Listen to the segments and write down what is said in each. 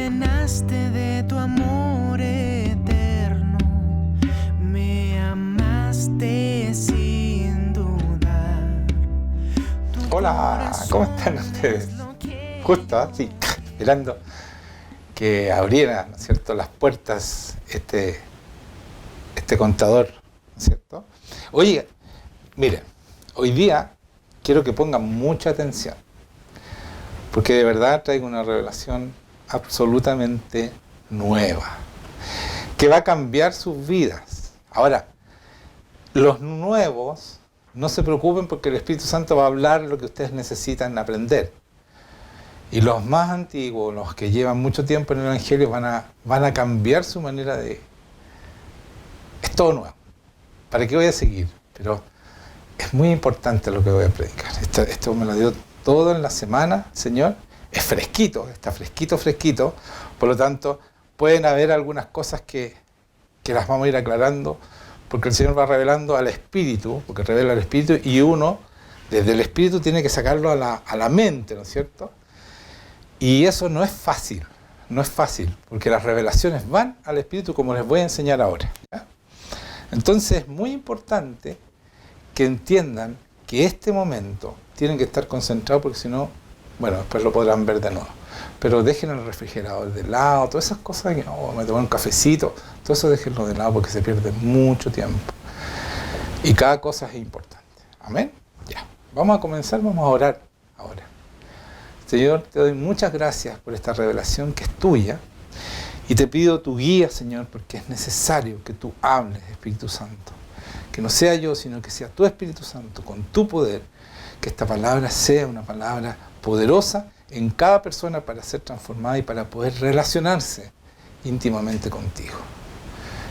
llenaste de tu amor eterno, me amaste sin dudar. Hola, ¿cómo están ustedes? Justo así, esperando que abrieran, ¿no es cierto?, las puertas este contador, ¿no es cierto? Oye, miren, hoy día quiero que pongan mucha atención, porque de verdad traigo una revelación absolutamente nueva, que va a cambiar sus vidas. Ahora, los nuevos, no se preocupen porque el Espíritu Santo va a hablar lo que ustedes necesitan aprender. Y los más antiguos, los que llevan mucho tiempo en el Evangelio, van a cambiar su manera de... Es todo nuevo. ¿Para qué voy a seguir? Pero es muy importante lo que voy a predicar. Esto me lo dio todo en la semana, Señor. Es fresquito, está fresquito. Por lo tanto, pueden haber algunas cosas que las vamos a ir aclarando, porque el Señor va revelando al Espíritu, porque revela al Espíritu, y uno, desde el Espíritu, tiene que sacarlo a la mente, ¿no es cierto? Y eso no es fácil, porque las revelaciones van al Espíritu, como les voy a enseñar ahora, ¿ya? Entonces es muy importante que entiendan que este momento tienen que estar concentrados, porque si no, bueno, después lo podrán ver de nuevo. Pero dejen el refrigerador de lado, todas esas cosas que me toman un cafecito, todo eso déjenlo de lado porque se pierde mucho tiempo. Y cada cosa es importante. Amén. Ya. Vamos a comenzar, vamos a orar ahora. Señor, te doy muchas gracias por esta revelación que es tuya. Y te pido tu guía, Señor, porque es necesario que tú hables, Espíritu Santo. Que no sea yo, sino que sea tu Espíritu Santo, con tu poder. Que esta palabra sea una palabra poderosa en cada persona para ser transformada y para poder relacionarse íntimamente contigo.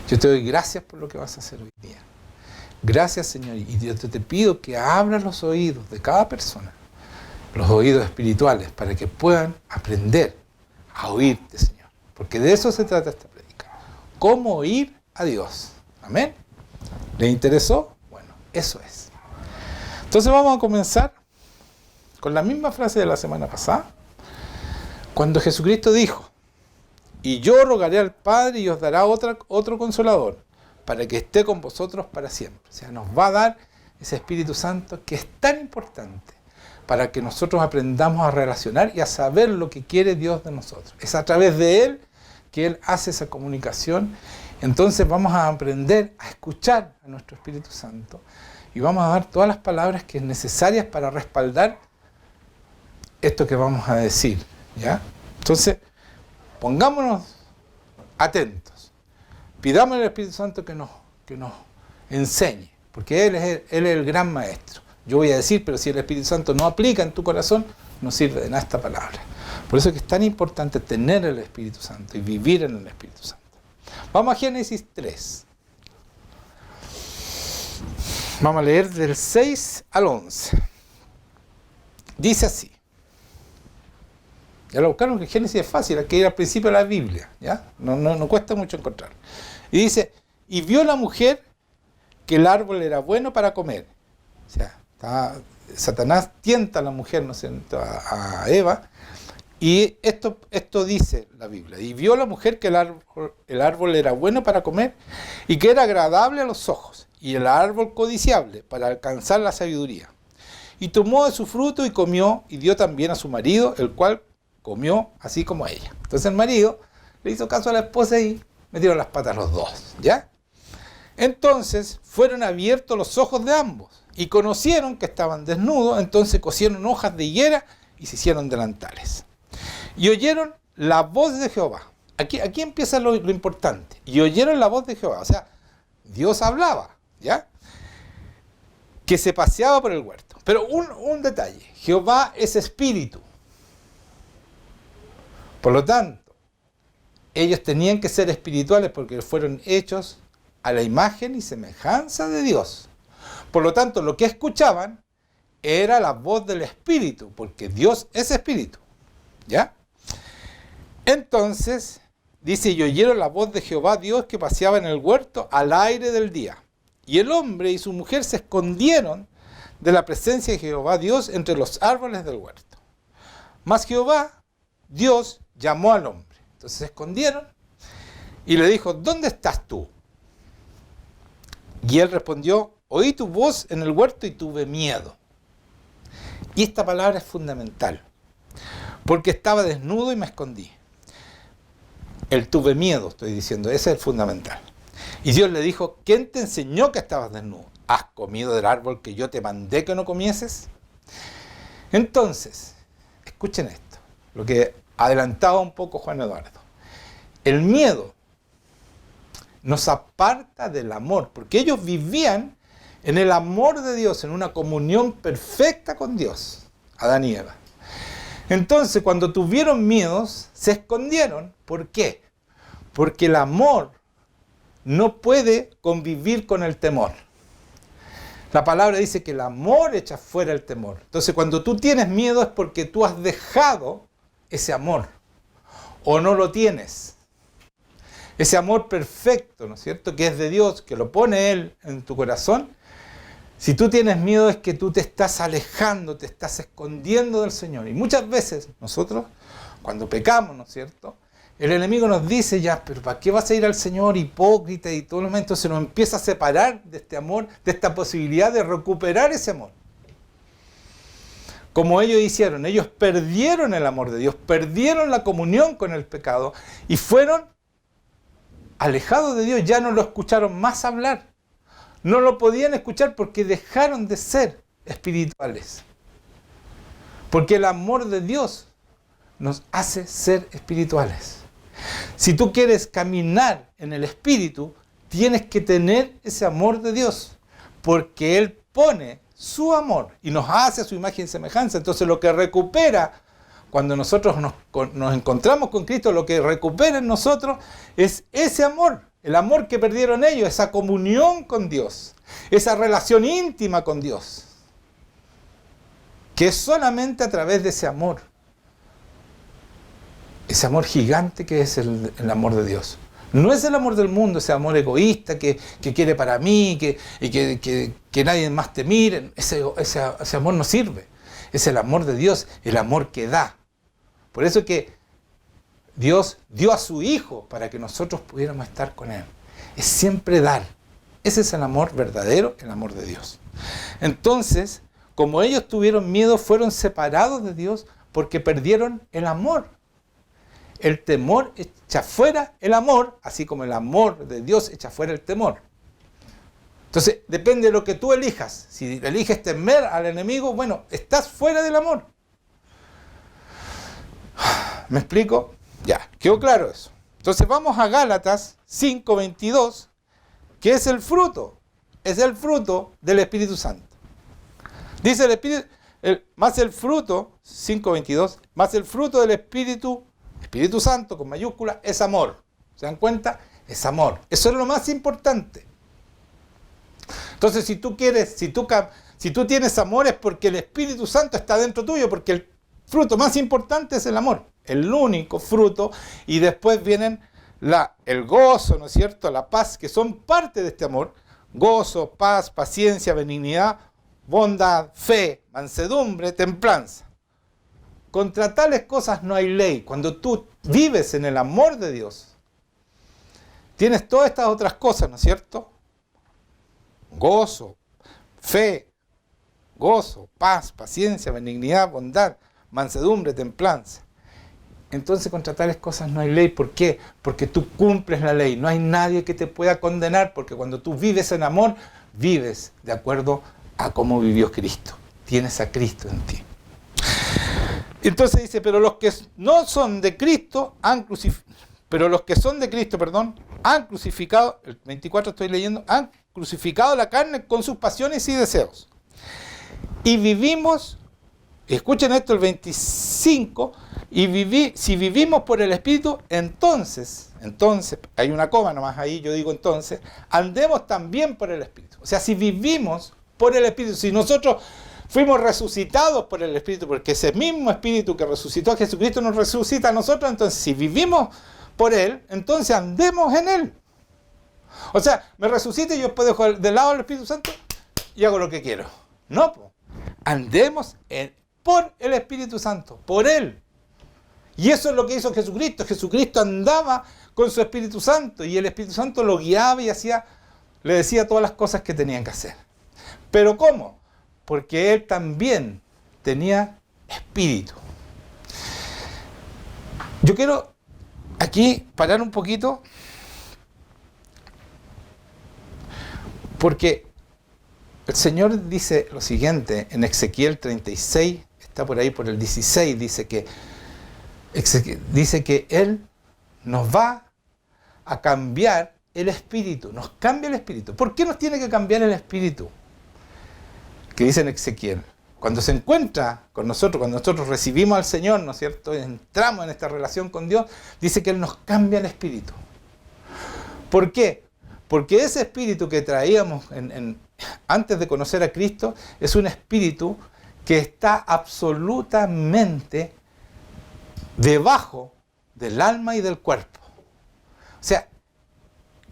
Yo te doy gracias por lo que vas a hacer hoy día. Gracias, Señor, y yo te pido que abras los oídos de cada persona, los oídos espirituales, para que puedan aprender a oírte, Señor. Porque de eso se trata esta prédica. ¿Cómo oír a Dios? ¿Amén? ¿Le interesó? Bueno, eso es. Entonces vamos a comenzar con la misma frase de la semana pasada, cuando Jesucristo dijo: y yo rogaré al Padre y os dará otro consolador, para que esté con vosotros para siempre. O sea, nos va a dar ese Espíritu Santo que es tan importante para que nosotros aprendamos a relacionar y a saber lo que quiere Dios de nosotros. Es a través de Él que Él hace esa comunicación. Entonces vamos a aprender a escuchar a nuestro Espíritu Santo y vamos a dar todas las palabras que es necesarias para respaldar esto que vamos a decir, ¿ya? Entonces, pongámonos atentos. Pidamos al Espíritu Santo que nos enseñe, porque Él es el gran maestro. Yo voy a decir, pero si el Espíritu Santo no aplica en tu corazón, no sirve de nada esta palabra. Por eso es que es tan importante tener el Espíritu Santo y vivir en el Espíritu Santo. Vamos a Génesis 3. Vamos a leer del 6 al 11. Dice así. Ya lo buscaron, que Génesis es fácil, hay que ir al principio de la Biblia, ¿ya? No cuesta mucho encontrar. Y dice: y vio la mujer que el árbol era bueno para comer. O sea, Satanás tienta a la mujer, ¿no es cierto?, a Eva, y esto dice la Biblia: y vio la mujer que el árbol era bueno para comer, y que era agradable a los ojos, y el árbol codiciable para alcanzar la sabiduría. Y tomó de su fruto y comió, y dio también a su marido, el cual comió así como ella. Entonces el marido le hizo caso a la esposa y metieron las patas los dos, ¿ya? Entonces fueron abiertos los ojos de ambos y conocieron que estaban desnudos. Entonces cosieron hojas de higuera y se hicieron delantales. Y oyeron la voz de Jehová. Aquí empieza lo importante. Y oyeron la voz de Jehová. O sea, Dios hablaba, ¿ya? Que se paseaba por el huerto. Pero un detalle. Jehová es espíritu. Por lo tanto, ellos tenían que ser espirituales porque fueron hechos a la imagen y semejanza de Dios. Por lo tanto, lo que escuchaban era la voz del Espíritu, porque Dios es Espíritu, ¿ya? Entonces, dice: y oyeron la voz de Jehová Dios que paseaba en el huerto al aire del día. Y el hombre y su mujer se escondieron de la presencia de Jehová Dios entre los árboles del huerto. Mas Jehová Dios llamó al hombre Entonces se escondieron y le dijo, ¿dónde estás tú? Y él respondió, oí tu voz en el huerto y tuve miedo. Y esta palabra es fundamental, porque estaba desnudo y me escondí. El tuve miedo, estoy diciendo, ese es el fundamental. Y Dios le dijo, ¿quién te enseñó que estabas desnudo? ¿Has comido del árbol que yo te mandé que no comieses? Entonces, escuchen esto, lo que adelantaba un poco Juan Eduardo. El miedo nos aparta del amor, porque ellos vivían en el amor de Dios, en una comunión perfecta con Dios, Adán y Eva. Entonces, cuando tuvieron miedos, se escondieron. ¿Por qué? Porque el amor no puede convivir con el temor. La palabra dice que el amor echa fuera el temor. Entonces, cuando tú tienes miedo es porque tú has dejado ese amor o no lo tienes. Ese amor perfecto, ¿no es cierto?, que es de Dios, que lo pone Él en tu corazón. Si tú tienes miedo es que tú te estás alejando, te estás escondiendo del Señor. Y muchas veces nosotros, cuando pecamos, ¿no es cierto?, el enemigo nos dice ya, pero ¿para qué vas a ir al Señor, hipócrita? Y todo el momento se nos empieza a separar de este amor, de esta posibilidad de recuperar ese amor. Como ellos hicieron, ellos perdieron el amor de Dios, perdieron la comunión con el pecado y fueron alejados de Dios, ya no lo escucharon más hablar. No lo podían escuchar porque dejaron de ser espirituales. Porque el amor de Dios nos hace ser espirituales. Si tú quieres caminar en el Espíritu, tienes que tener ese amor de Dios, porque Él pone su amor y nos hace a su imagen y semejanza. Entonces lo que recupera, cuando nosotros nos encontramos con Cristo, lo que recupera en nosotros es ese amor, el amor que perdieron ellos, esa comunión con Dios, esa relación íntima con Dios, que es solamente a través de ese amor. Ese amor gigante que es el amor de Dios. No es el amor del mundo, ese amor egoísta que quiere para mí, que nadie más te mire. Ese amor no sirve. Es el amor de Dios, el amor que da. Por eso que Dios dio a su Hijo para que nosotros pudiéramos estar con Él. Es siempre dar. Ese es el amor verdadero, el amor de Dios. Entonces, como ellos tuvieron miedo, fueron separados de Dios porque perdieron el amor. El temor echa fuera el amor, así como el amor de Dios echa fuera el temor. Entonces, depende de lo que tú elijas. Si eliges temer al enemigo, bueno, estás fuera del amor. ¿Me explico? Ya, quedó claro eso. Entonces vamos a Gálatas 5:22, que es el fruto del Espíritu Santo. Dice el Espíritu, más el fruto, 5:22, más el fruto del Espíritu Santo, con mayúscula, es amor. ¿Se dan cuenta? Es amor. Eso es lo más importante. Entonces, si tú tienes amor es porque el Espíritu Santo está dentro tuyo, porque el fruto más importante es el amor. El único fruto. Y después vienen el gozo, ¿no es cierto?, la paz, que son parte de este amor. Gozo, paz, paciencia, benignidad, bondad, fe, mansedumbre, templanza. Contra tales cosas no hay ley. Cuando tú vives en el amor de Dios, tienes todas estas otras cosas, ¿no es cierto? Gozo, fe, paz, paciencia, benignidad, bondad, mansedumbre, templanza. Entonces contra tales cosas no hay ley. ¿Por qué? Porque tú cumples la ley. No hay nadie que te pueda condenar, porque cuando tú vives en amor, vives de acuerdo a cómo vivió Cristo. Tienes a Cristo en ti. Entonces dice, pero los que son de Cristo han crucificado, el 24 estoy leyendo, han crucificado la carne con sus pasiones y deseos. Y vivimos, escuchen esto, el 25, si vivimos por el Espíritu, entonces, hay una coma nomás ahí, yo digo entonces, andemos también por el Espíritu. O sea, si vivimos por el Espíritu, si nosotros fuimos resucitados por el Espíritu, porque ese mismo Espíritu que resucitó a Jesucristo nos resucita a nosotros, entonces si vivimos por Él, entonces andemos en Él. O sea, me resucita y yo puedo dejar de lado al Espíritu Santo y hago lo que quiero. No, andemos por el Espíritu Santo, por Él. Y eso es lo que hizo Jesucristo. Jesucristo andaba con su Espíritu Santo y el Espíritu Santo lo guiaba y le decía todas las cosas que tenían que hacer. ¿Pero cómo? Porque él también tenía espíritu. Yo quiero aquí parar un poquito porque el Señor dice lo siguiente en Ezequiel 36, está por ahí por el 16, dice que Él nos va a cambiar el espíritu, nos cambia el espíritu. ¿Por qué nos tiene que cambiar el espíritu? Que dice en Ezequiel, cuando se encuentra con nosotros, cuando nosotros recibimos al Señor, ¿no es cierto?, entramos en esta relación con Dios, dice que Él nos cambia el espíritu. ¿Por qué? Porque ese espíritu que traíamos antes de conocer a Cristo es un espíritu que está absolutamente debajo del alma y del cuerpo. O sea,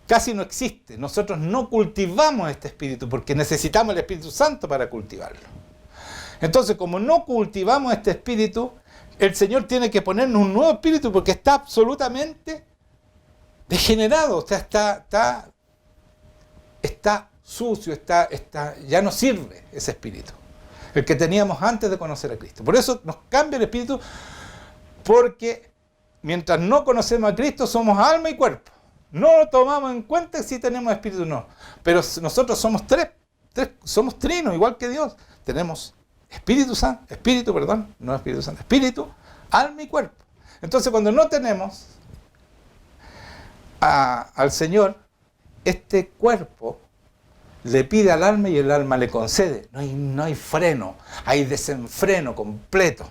casi no existe. Nosotros no cultivamos este espíritu porque necesitamos el Espíritu Santo para cultivarlo. Entonces, como no cultivamos este espíritu, el Señor tiene que ponernos un nuevo espíritu porque está absolutamente degenerado. O sea, está sucio, ya no sirve ese espíritu, el que teníamos antes de conocer a Cristo. Por eso nos cambia el espíritu, porque mientras no conocemos a Cristo somos alma y cuerpo. No tomamos en cuenta si tenemos espíritu o no. Pero nosotros somos somos trinos, igual que Dios. Tenemos espíritu, alma y cuerpo. Entonces, cuando no tenemos al Señor, este cuerpo le pide al alma y el alma le concede. No hay freno, hay desenfreno completo.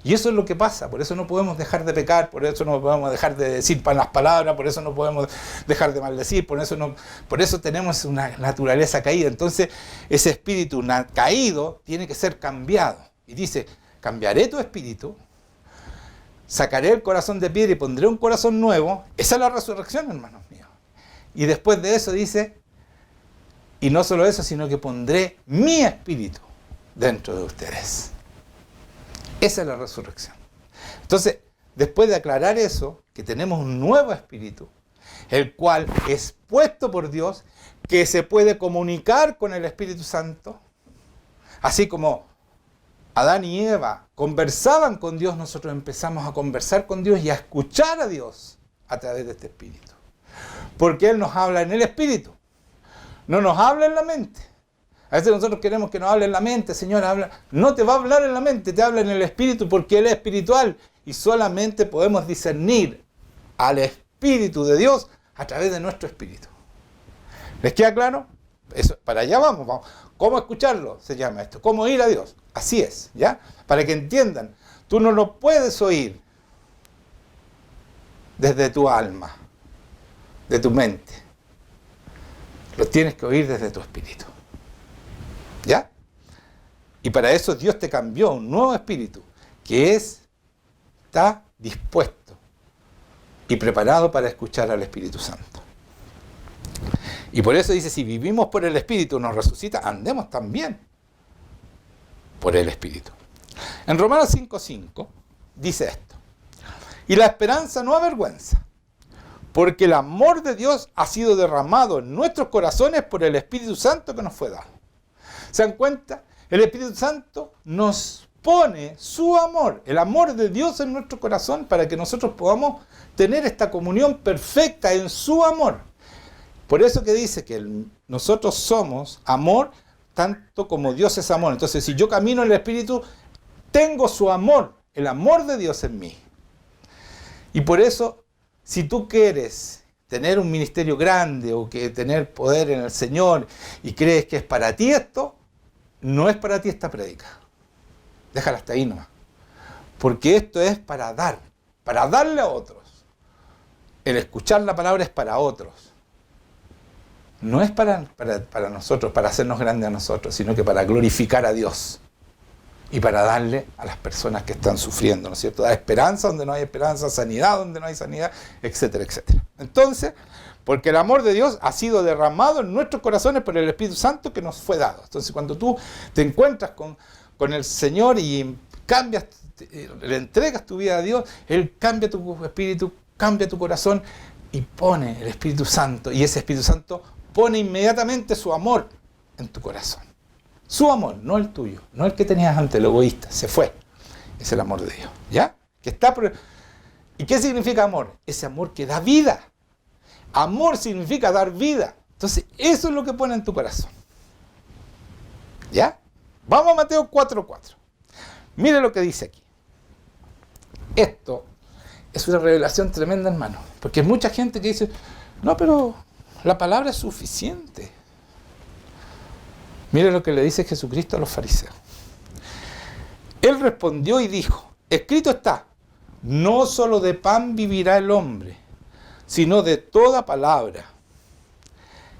Y eso es lo que pasa, por eso no podemos dejar de pecar, por eso no podemos dejar de decir malas palabras, por eso no podemos dejar de maldecir, por eso tenemos una naturaleza caída. Entonces, ese espíritu caído tiene que ser cambiado. Y dice, cambiaré tu espíritu, sacaré el corazón de piedra y pondré un corazón nuevo. Esa es la resurrección, hermanos míos. Y después de eso dice, y no solo eso, sino que pondré mi espíritu dentro de ustedes. Esa es la resurrección. Entonces, después de aclarar eso, que tenemos un nuevo espíritu, el cual es puesto por Dios, que se puede comunicar con el Espíritu Santo, así como Adán y Eva conversaban con Dios, nosotros empezamos a conversar con Dios y a escuchar a Dios a través de este espíritu. Porque Él nos habla en el espíritu, no nos habla en la mente. A veces nosotros queremos que nos hable en la mente, Señor, habla. No te va a hablar en la mente, te habla en el espíritu porque Él es espiritual y solamente podemos discernir al Espíritu de Dios a través de nuestro espíritu. ¿Les queda claro? Eso, para allá vamos. ¿Cómo escucharlo? Se llama esto. ¿Cómo oír a Dios? Así es, ¿ya? Para que entiendan, tú no lo puedes oír desde tu alma, de tu mente. Lo tienes que oír desde tu espíritu. ¿Ya? Y para eso Dios te cambió un nuevo espíritu que está dispuesto y preparado para escuchar al Espíritu Santo. Y por eso dice, si vivimos por el Espíritu nos resucita, andemos también por el Espíritu. En Romanos 5:5 dice esto, y la esperanza no avergüenza, porque el amor de Dios ha sido derramado en nuestros corazones por el Espíritu Santo que nos fue dado. ¿Se dan cuenta? El Espíritu Santo nos pone su amor, el amor de Dios en nuestro corazón para que nosotros podamos tener esta comunión perfecta en su amor. Por eso que dice que nosotros somos amor tanto como Dios es amor. Entonces, si yo camino en el Espíritu, tengo su amor, el amor de Dios en mí. Y por eso, si tú quieres tener un ministerio grande o que tener poder en el Señor y crees que es para ti esto, no es para ti esta prédica. Déjala hasta ahí nomás. Porque esto es para darle a otros. El escuchar la palabra es para otros. No es para nosotros, para hacernos grandes a nosotros, sino que para glorificar a Dios. Y para darle a las personas que están sufriendo, ¿no es cierto? Dar esperanza donde no hay esperanza, sanidad donde no hay sanidad, etcétera, etcétera. Entonces, porque el amor de Dios ha sido derramado en nuestros corazones por el Espíritu Santo que nos fue dado. Entonces, cuando tú te encuentras con el Señor y cambias le entregas tu vida a Dios, Él cambia tu espíritu, cambia tu corazón y pone el Espíritu Santo. Y ese Espíritu Santo pone inmediatamente su amor en tu corazón. Su amor, no el tuyo, no el que tenías antes, el egoísta, se fue. Es el amor de Dios, ¿ya? ¿Y qué significa amor? Ese amor que da vida. Amor significa dar vida. Entonces, eso es lo que pone en tu corazón. ¿Ya? Vamos a Mateo 4:4. Mire lo que dice aquí. Esto es una revelación tremenda, hermano. Porque hay mucha gente que dice, no, pero la palabra es suficiente. Mire lo que le dice Jesucristo a los fariseos. Él respondió y dijo, escrito está, no solo de pan vivirá el hombre, sino de toda palabra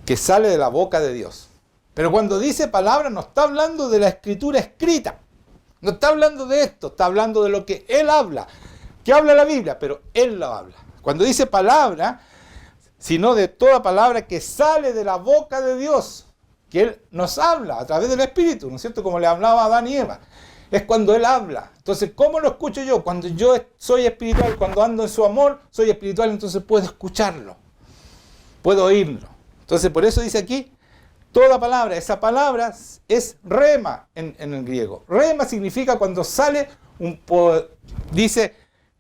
que sale de la boca de Dios. Pero cuando dice palabra no está hablando de la escritura escrita. No está hablando de esto, está hablando de lo que Él habla. Que habla la Biblia, pero Él lo habla. Cuando dice palabra, sino de toda palabra que sale de la boca de Dios. Que Él nos habla a través del Espíritu, ¿no es cierto? Como le hablaba a Adán y Eva. Es cuando Él habla. Entonces, ¿cómo lo escucho yo? Cuando yo soy espiritual, cuando ando en su amor, soy espiritual, entonces puedo escucharlo. Puedo oírlo. Entonces, por eso dice aquí, toda palabra. Esa palabra es rema en el griego. Rema significa cuando sale dice,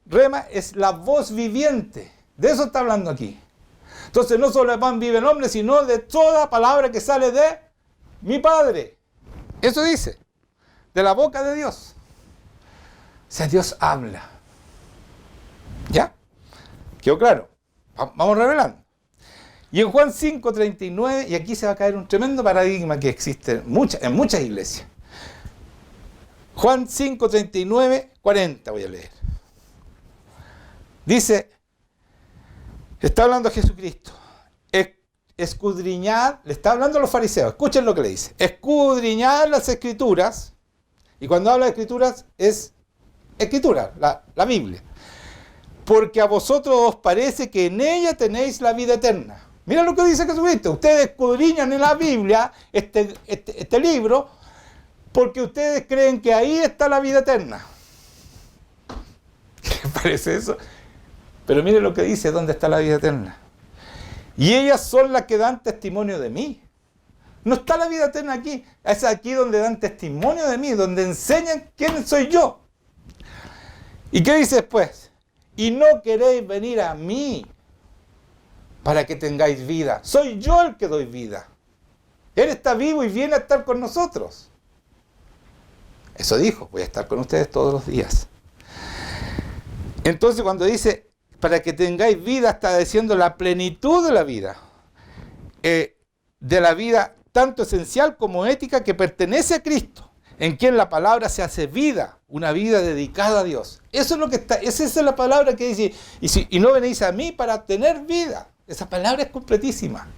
rema es la voz viviente. De eso está hablando aquí. Entonces, no solo de pan vive el hombre, sino de toda palabra que sale de mi Padre. Eso dice. De la boca de Dios. O sea, Dios habla. ¿Ya? ¿Quedó claro? Vamos revelando. Y en Juan 5:39, y aquí se va a caer un tremendo paradigma que existe en muchas iglesias. Juan 5:39, 40 voy a leer. Dice, está hablando a Jesucristo. Escudriñad, le está hablando a los fariseos. Escuchen lo que le dice. Escudriñad las escrituras. Y cuando habla de escrituras, es escritura, la Biblia. Porque a vosotros os parece que en ella tenéis la vida eterna. Mira lo que dice Jesucristo. Ustedes escudriñan en la Biblia, este libro, porque ustedes creen que ahí está la vida eterna. ¿Qué les parece eso? Pero mire lo que dice, ¿dónde está la vida eterna? Y ellas son las que dan testimonio de mí. No está la vida eterna aquí. Es aquí donde dan testimonio de mí, donde enseñan quién soy yo. ¿Y qué dice después? Y no queréis venir a mí para que tengáis vida. Soy yo el que doy vida. Él está vivo y viene a estar con nosotros. Eso dijo, voy a estar con ustedes todos los días. Entonces cuando dice, para que tengáis vida, está diciendo la plenitud de la vida. De la vida tanto esencial como ética que pertenece a Cristo, en quien la palabra se hace vida, una vida dedicada a Dios. Eso es lo que está, esa es la palabra que dice, y no venís a mí para tener vida. Esa palabra es completísima.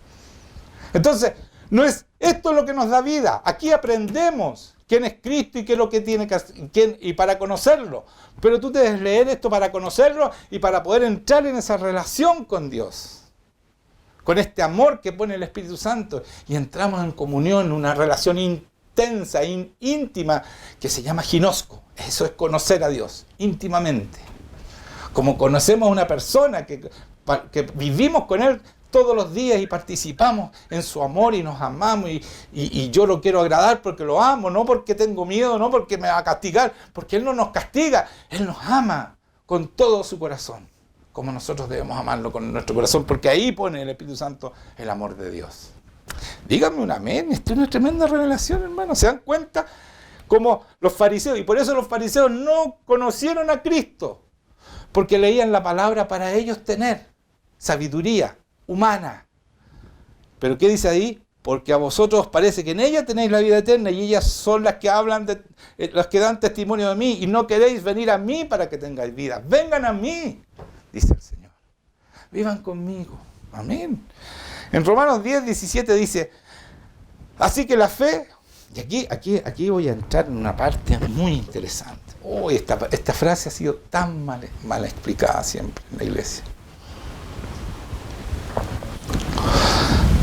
Entonces, no es esto lo que nos da vida. Aquí aprendemos quién es Cristo y qué es lo que tiene que hacer, y para conocerlo. Pero tú debes leer esto para conocerlo y para poder entrar en esa relación con Dios. Con este amor que pone el Espíritu Santo, y entramos en comunión, una relación intensa, íntima, que se llama ginosco. Eso es conocer a Dios, íntimamente. Como conocemos a una persona que vivimos con Él todos los días y participamos en su amor y nos amamos, y yo lo quiero agradar porque lo amo, no porque tengo miedo, no porque me va a castigar, porque Él no nos castiga, Él nos ama con todo su corazón. Como nosotros debemos amarlo con nuestro corazón, porque ahí pone el Espíritu Santo el amor de Dios. Díganme un amén, esto es una tremenda revelación, hermano. ¿Se dan cuenta? Como los fariseos, y por eso los fariseos no conocieron a Cristo, porque leían la palabra para ellos tener sabiduría humana. Pero ¿qué dice ahí? Porque a vosotros os parece que en ella tenéis la vida eterna, y ellas son las que hablan, las que dan testimonio de mí, y no queréis venir a mí para que tengáis vida. Vengan a mí, dice el Señor. Vivan conmigo. Amén. En Romanos 10:17 dice, así que la fe, y aquí voy a entrar en una parte muy interesante. Oh, esta frase ha sido tan mal explicada siempre en la iglesia.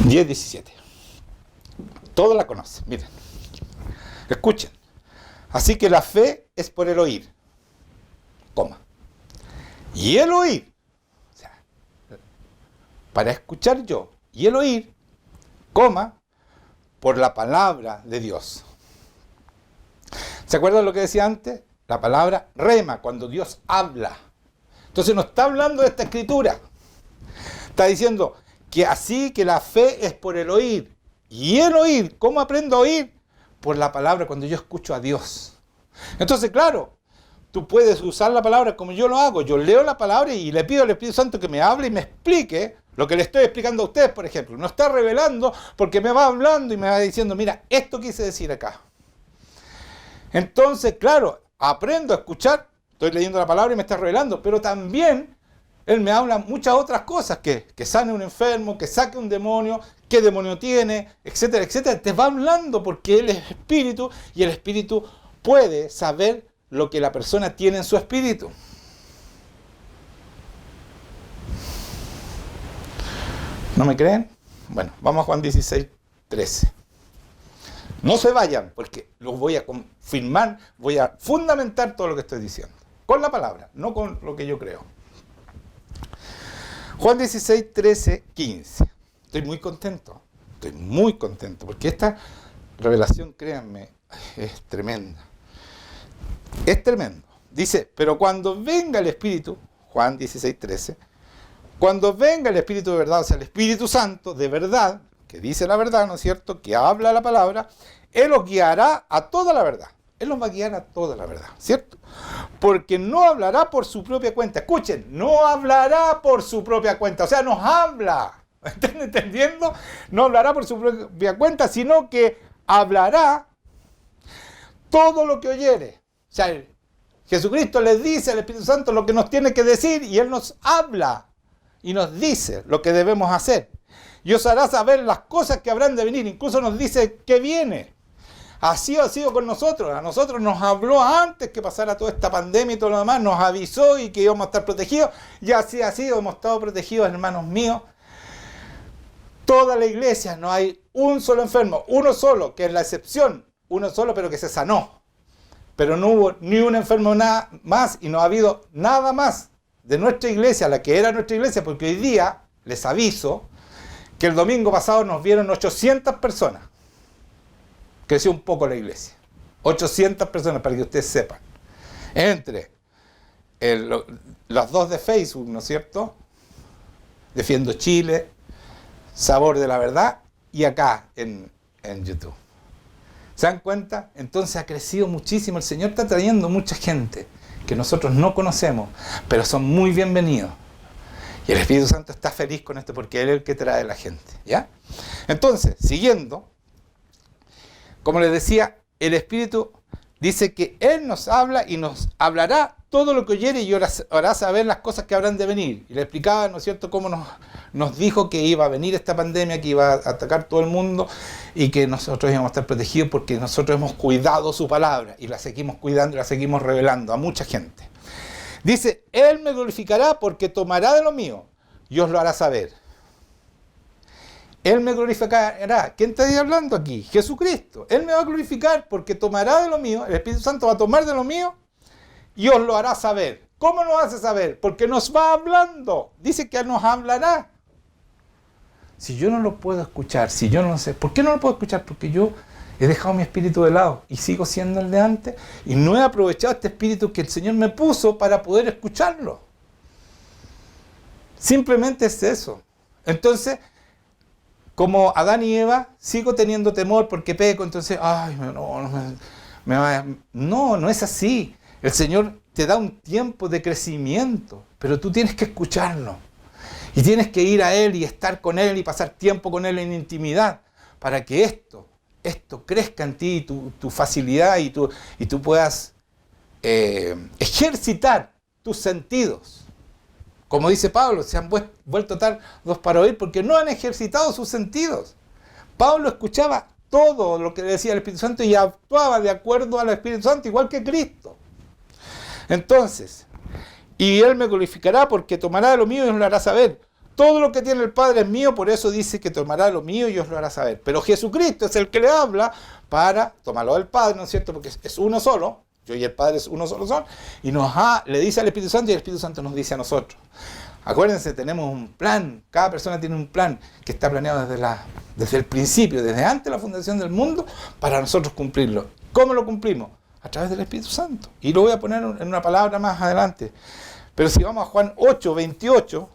10:17. Todos la conocen, miren. Escuchen. Así que la fe es por el oír. coma. Y el oír, o sea, para escuchar yo, y el oír, coma, por la palabra de Dios. ¿Se acuerdan lo que decía antes? La palabra rema, cuando Dios habla. Entonces no está hablando de esta escritura. Está diciendo que así que la fe es por el oír. Y el oír, ¿cómo aprendo a oír? Por la palabra, cuando yo escucho a Dios. Entonces, claro, tú puedes usar la palabra como yo lo hago. Yo leo la palabra y le pido al Espíritu Santo que me hable y me explique lo que le estoy explicando a ustedes, por ejemplo. No está revelando porque me va hablando y me va diciendo, mira, esto quise decir acá. Entonces, claro, aprendo a escuchar, estoy leyendo la palabra y me está revelando, pero también Él me habla muchas otras cosas, que sane un enfermo, que saque un demonio, qué demonio tiene, etcétera, etcétera. Te va hablando porque Él es espíritu y el espíritu puede saber lo que la persona tiene en su espíritu. ¿No me creen? Bueno, vamos a Juan 16, 13. No se vayan, porque los voy a confirmar, voy a fundamentar todo lo que estoy diciendo. Con la palabra, no con lo que yo creo. Juan 16, 13, 15. Estoy muy contento, porque esta revelación, créanme, es tremenda. Es tremendo. Dice, pero cuando venga el Espíritu, Juan 16, 13, cuando venga el Espíritu de verdad, o sea, el Espíritu Santo de verdad, que dice la verdad, ¿no es cierto?, que habla la palabra, Él os guiará a toda la verdad. Él nos va a guiar a toda la verdad, ¿cierto? Porque no hablará por su propia cuenta. Escuchen, no hablará por su propia cuenta, o sea, nos habla. ¿Están entendiendo? No hablará por su propia cuenta, sino que hablará todo lo que oyere. O sea, Jesucristo les dice al Espíritu Santo lo que nos tiene que decir y Él nos habla y nos dice lo que debemos hacer. Y os hará saber las cosas que habrán de venir. Incluso nos dice que viene. Así ha sido con nosotros. A nosotros nos habló antes que pasara toda esta pandemia y todo lo demás. Nos avisó y que íbamos a estar protegidos. Y así ha sido. Hemos estado protegidos, hermanos míos. Toda la iglesia, no hay un solo enfermo. Uno solo, que es la excepción. Uno solo, pero que se sanó. Pero no hubo ni un enfermo nada más y no ha habido nada más de nuestra iglesia, la que era nuestra iglesia, porque hoy día, les aviso, que el domingo pasado nos vieron 800 personas. Creció un poco la iglesia. 800 personas, para que ustedes sepan. Entre los dos de Facebook, ¿no es cierto? Defiendo Chile, Sabor de la Verdad, y acá en YouTube. ¿Se dan cuenta? Entonces ha crecido muchísimo. El Señor está trayendo mucha gente que nosotros no conocemos, pero son muy bienvenidos. Y el Espíritu Santo está feliz con esto porque Él es el que trae a la gente, ¿ya? Entonces, siguiendo, como les decía, el Espíritu dice que Él nos habla y nos hablará todo lo que oyere y hará saber las cosas que habrán de venir. Y le explicaba, ¿no es cierto?, cómo nos dijo que iba a venir esta pandemia, que iba a atacar todo el mundo y que nosotros íbamos a estar protegidos porque nosotros hemos cuidado su palabra y la seguimos cuidando y la seguimos revelando a mucha gente. Dice, Él me glorificará porque tomará de lo mío y os lo hará saber. Él me glorificará. ¿Quién está ahí hablando aquí? Jesucristo. Él me va a glorificar porque tomará de lo mío, el Espíritu Santo va a tomar de lo mío y os lo hará saber. ¿Cómo nos hace saber? Porque nos va hablando. Dice que nos hablará. Si yo no lo puedo escuchar, si yo no sé, ¿por qué no lo puedo escuchar? Porque yo he dejado mi espíritu de lado y sigo siendo el de antes y no he aprovechado este espíritu que el Señor me puso para poder escucharlo. Simplemente es eso. Entonces, como Adán y Eva, sigo teniendo temor porque peco, entonces, ay, no es así. El Señor te da un tiempo de crecimiento, pero tú tienes que escucharlo. Y tienes que ir a Él y estar con Él y pasar tiempo con Él en intimidad para que esto crezca en ti, tu facilidad y tú puedas ejercitar tus sentidos. Como dice Pablo, se han vuelto tardos para oír porque no han ejercitado sus sentidos. Pablo escuchaba todo lo que le decía el Espíritu Santo y actuaba de acuerdo al Espíritu Santo, igual que Cristo. Entonces, y Él me glorificará porque tomará de lo mío y os lo hará saber. Todo lo que tiene el Padre es mío, por eso dice que tomará de lo mío y os lo hará saber. Pero Jesucristo es el que le habla para tomarlo del Padre, ¿no es cierto? Porque es uno solo, Yo y el Padre uno solo son. Y le dice al Espíritu Santo y el Espíritu Santo nos dice a nosotros. Acuérdense, tenemos un plan. Cada persona tiene un plan que está planeado desde el principio, desde antes de la fundación del mundo, para nosotros cumplirlo. ¿Cómo lo cumplimos? A través del Espíritu Santo. Y lo voy a poner en una palabra más adelante. Pero si vamos a Juan 8, 28,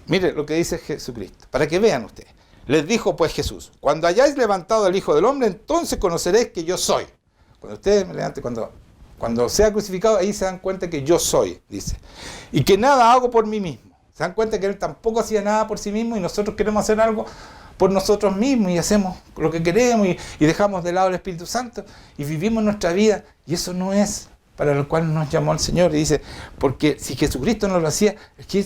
mire lo que dice Jesucristo, para que vean ustedes. Les dijo pues Jesús, cuando hayáis levantado al Hijo del Hombre, entonces conoceréis que yo soy. Cuando ustedes me levanten, cuando sea crucificado, ahí se dan cuenta que yo soy, dice. Y que nada hago por mí mismo. Se dan cuenta que Él tampoco hacía nada por sí mismo y nosotros queremos hacer algo por nosotros mismos y hacemos lo que queremos y dejamos de lado el Espíritu Santo y vivimos nuestra vida. Y eso no es para lo cual nos llamó el Señor. Y dice, porque si Jesucristo no lo hacía,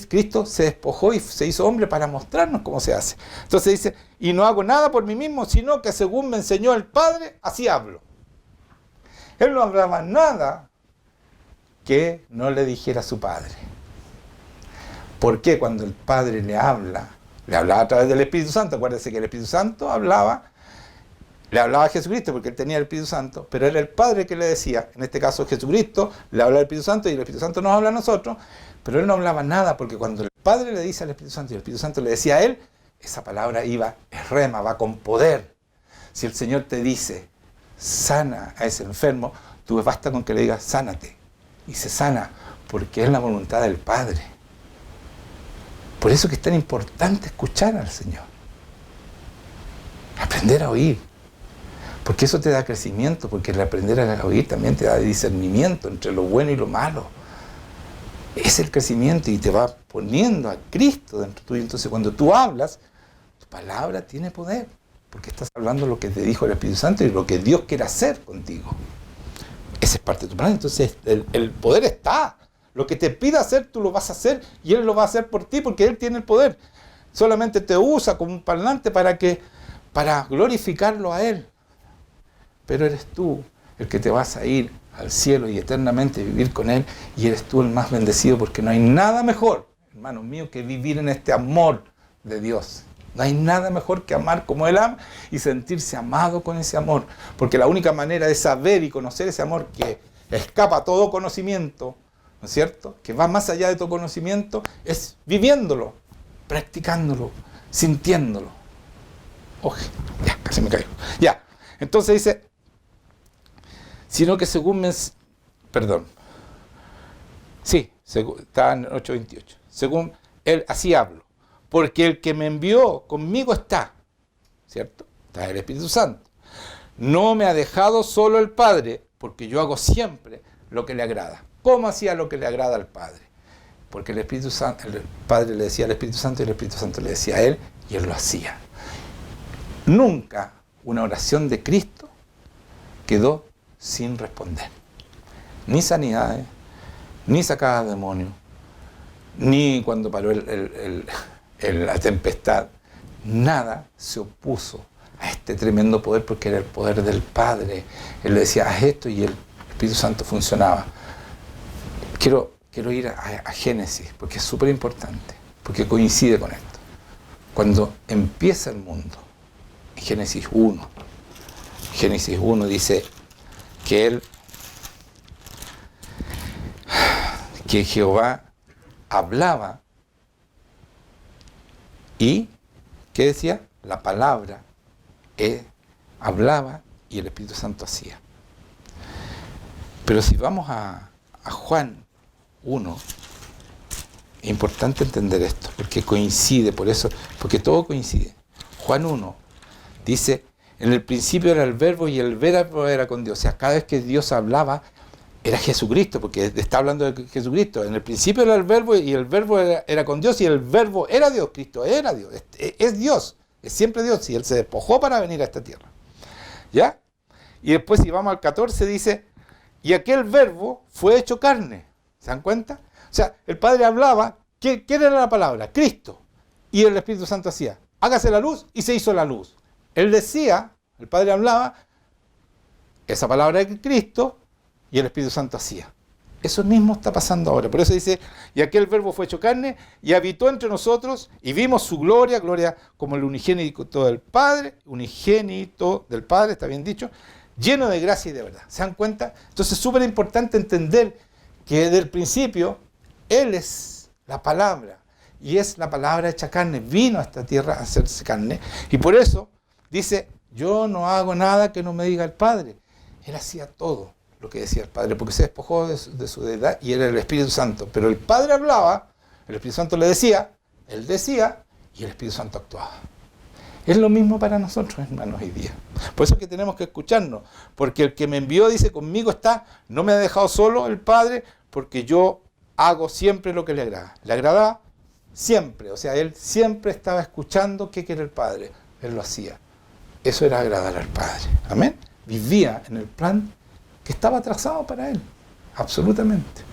Cristo se despojó y se hizo hombre para mostrarnos cómo se hace. Entonces dice, y no hago nada por mí mismo, sino que según me enseñó el Padre, así hablo. Él no hablaba nada que no le dijera a su Padre. ¿Por qué cuando el Padre le hablaba a través del Espíritu Santo? Acuérdense que el Espíritu Santo le hablaba a Jesucristo porque él tenía el Espíritu Santo, pero era el Padre que le decía, en este caso Jesucristo, le habla al Espíritu Santo y el Espíritu Santo nos habla a nosotros, pero él no hablaba nada porque cuando el Padre le dice al Espíritu Santo y el Espíritu Santo le decía a él, esa palabra es rema, va con poder. Si el Señor te dice, sana a ese enfermo, tú basta con que le digas, sánate, y se sana, porque es la voluntad del Padre. Por eso que es tan importante escuchar al Señor, aprender a oír. Porque eso te da crecimiento, porque el aprender a oír también te da discernimiento entre lo bueno y lo malo. Es el crecimiento y te va poniendo a Cristo dentro tuyo. Entonces cuando tú hablas, tu palabra tiene poder, porque estás hablando lo que te dijo el Espíritu Santo y lo que Dios quiere hacer contigo. Esa es parte de tu plan. Entonces el poder está. Lo que te pida hacer, tú lo vas a hacer y Él lo va a hacer por ti porque Él tiene el poder. Solamente te usa como un parlante para glorificarlo a Él. Pero eres tú el que te vas a ir al cielo y eternamente vivir con Él, y eres tú el más bendecido, porque no hay nada mejor, hermanos míos, que vivir en este amor de Dios. No hay nada mejor que amar como Él ama y sentirse amado con ese amor, porque la única manera de saber y conocer ese amor que escapa todo conocimiento, ¿no es cierto?, que va más allá de todo conocimiento, es viviéndolo, practicándolo, sintiéndolo. Oje, ya, casi me caigo. Ya, entonces dice, sino que según está en 8:28. Según Él, así hablo. Porque el que me envió conmigo está, ¿cierto? Está el Espíritu Santo. No me ha dejado solo el Padre, porque yo hago siempre lo que le agrada. ¿Cómo hacía lo que le agrada al Padre? Porque el Espíritu Santo, el Padre le decía al Espíritu Santo y el Espíritu Santo le decía a Él, y Él lo hacía. Nunca una oración de Cristo quedó sin responder. Ni sanidades, ni sacadas de demonios, ni cuando paró la tempestad. Nada se opuso a este tremendo poder, porque era el poder del Padre. Él le decía, haz esto, y el Espíritu Santo funcionaba. Quiero ir a Génesis, porque es súper importante, porque coincide con esto. Cuando empieza el mundo, en Génesis 1 dice que Jehová hablaba y, ¿qué decía? La palabra hablaba y el Espíritu Santo hacía. Pero si vamos a Juan 1, es importante entender esto, porque coincide, porque todo coincide. Juan 1 dice, en el principio era el verbo y el verbo era con Dios. O sea, cada vez que Dios hablaba, era Jesucristo, porque está hablando de Jesucristo. En el principio era el verbo y el verbo era con Dios y el verbo era Dios. Cristo era Dios, es Dios, es siempre Dios, y Él se despojó para venir a esta tierra. ¿Ya? Y después, si vamos al 14, dice, y aquel verbo fue hecho carne. ¿Se dan cuenta? O sea, el Padre hablaba, ¿qué era la palabra? Cristo. Y el Espíritu Santo hacía, hágase la luz, y se hizo la luz. Él decía, el Padre hablaba, esa palabra de Cristo, y el Espíritu Santo hacía. Eso mismo está pasando ahora. Por eso dice, y aquel verbo fue hecho carne y habitó entre nosotros y vimos su gloria, gloria como el unigénito del Padre, está bien dicho, lleno de gracia y de verdad. ¿Se dan cuenta? Entonces es súper importante entender que desde el principio Él es la palabra y es la palabra hecha carne. Vino a esta tierra a hacerse carne y por eso dice, yo no hago nada que no me diga el Padre. Él hacía todo lo que decía el Padre, porque se despojó de su deidad y era el Espíritu Santo. Pero el Padre hablaba, el Espíritu Santo le decía, Él decía y el Espíritu Santo actuaba. Es lo mismo para nosotros, hermanos, hoy día. Por eso es que tenemos que escucharnos, porque el que me envió dice, conmigo está, no me ha dejado solo el Padre, porque yo hago siempre lo que le agrada. Le agradaba siempre, o sea, Él siempre estaba escuchando qué quiere el Padre. Él lo hacía. Eso era agradar al Padre. Amén. Vivía en el plan que estaba trazado para Él. Absolutamente.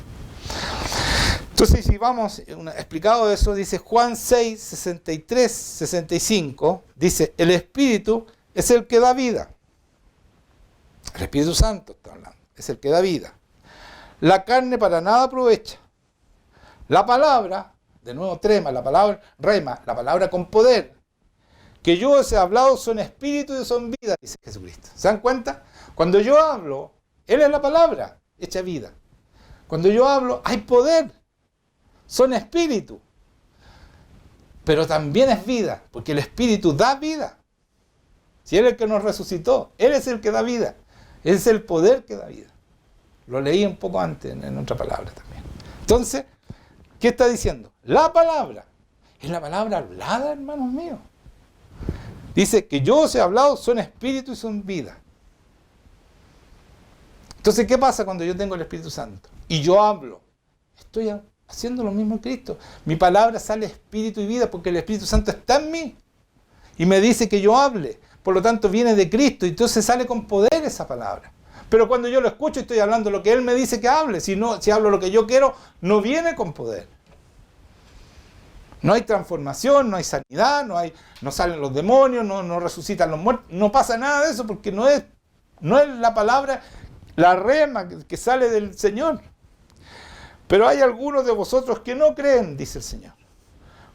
Entonces, si vamos explicado eso, dice Juan 6, 63, 65, dice, el Espíritu es el que da vida. El Espíritu Santo está hablando, es el que da vida. La carne para nada aprovecha. La palabra, de nuevo trema, la palabra rema, la palabra con poder, que yo os he hablado son espíritu y son vida, dice Jesucristo. ¿Se dan cuenta? Cuando yo hablo, Él es la palabra hecha vida. Cuando yo hablo, hay poder. Son espíritu. Pero también es vida, porque el Espíritu da vida. Si Él es el que nos resucitó, Él es el que da vida. Él es el poder que da vida. Lo leí un poco antes en otra palabra también. Entonces, ¿qué está diciendo? La palabra. Es la palabra hablada, hermanos míos. Dice que yo os he hablado, son espíritu y son vida. Entonces, ¿qué pasa cuando yo tengo el Espíritu Santo? Y yo hablo. Estoy haciendo lo mismo en Cristo. Mi palabra sale espíritu y vida porque el Espíritu Santo está en mí. Y me dice que yo hable. Por lo tanto, viene de Cristo. Y entonces sale con poder esa palabra. Pero cuando yo lo escucho, estoy hablando lo que Él me dice que hable. Si hablo lo que yo quiero, no viene con poder. No hay transformación, no hay sanidad, no salen los demonios, no resucitan los muertos. No pasa nada de eso porque no es la palabra, la rema que sale del Señor. Pero hay algunos de vosotros que no creen, dice el Señor.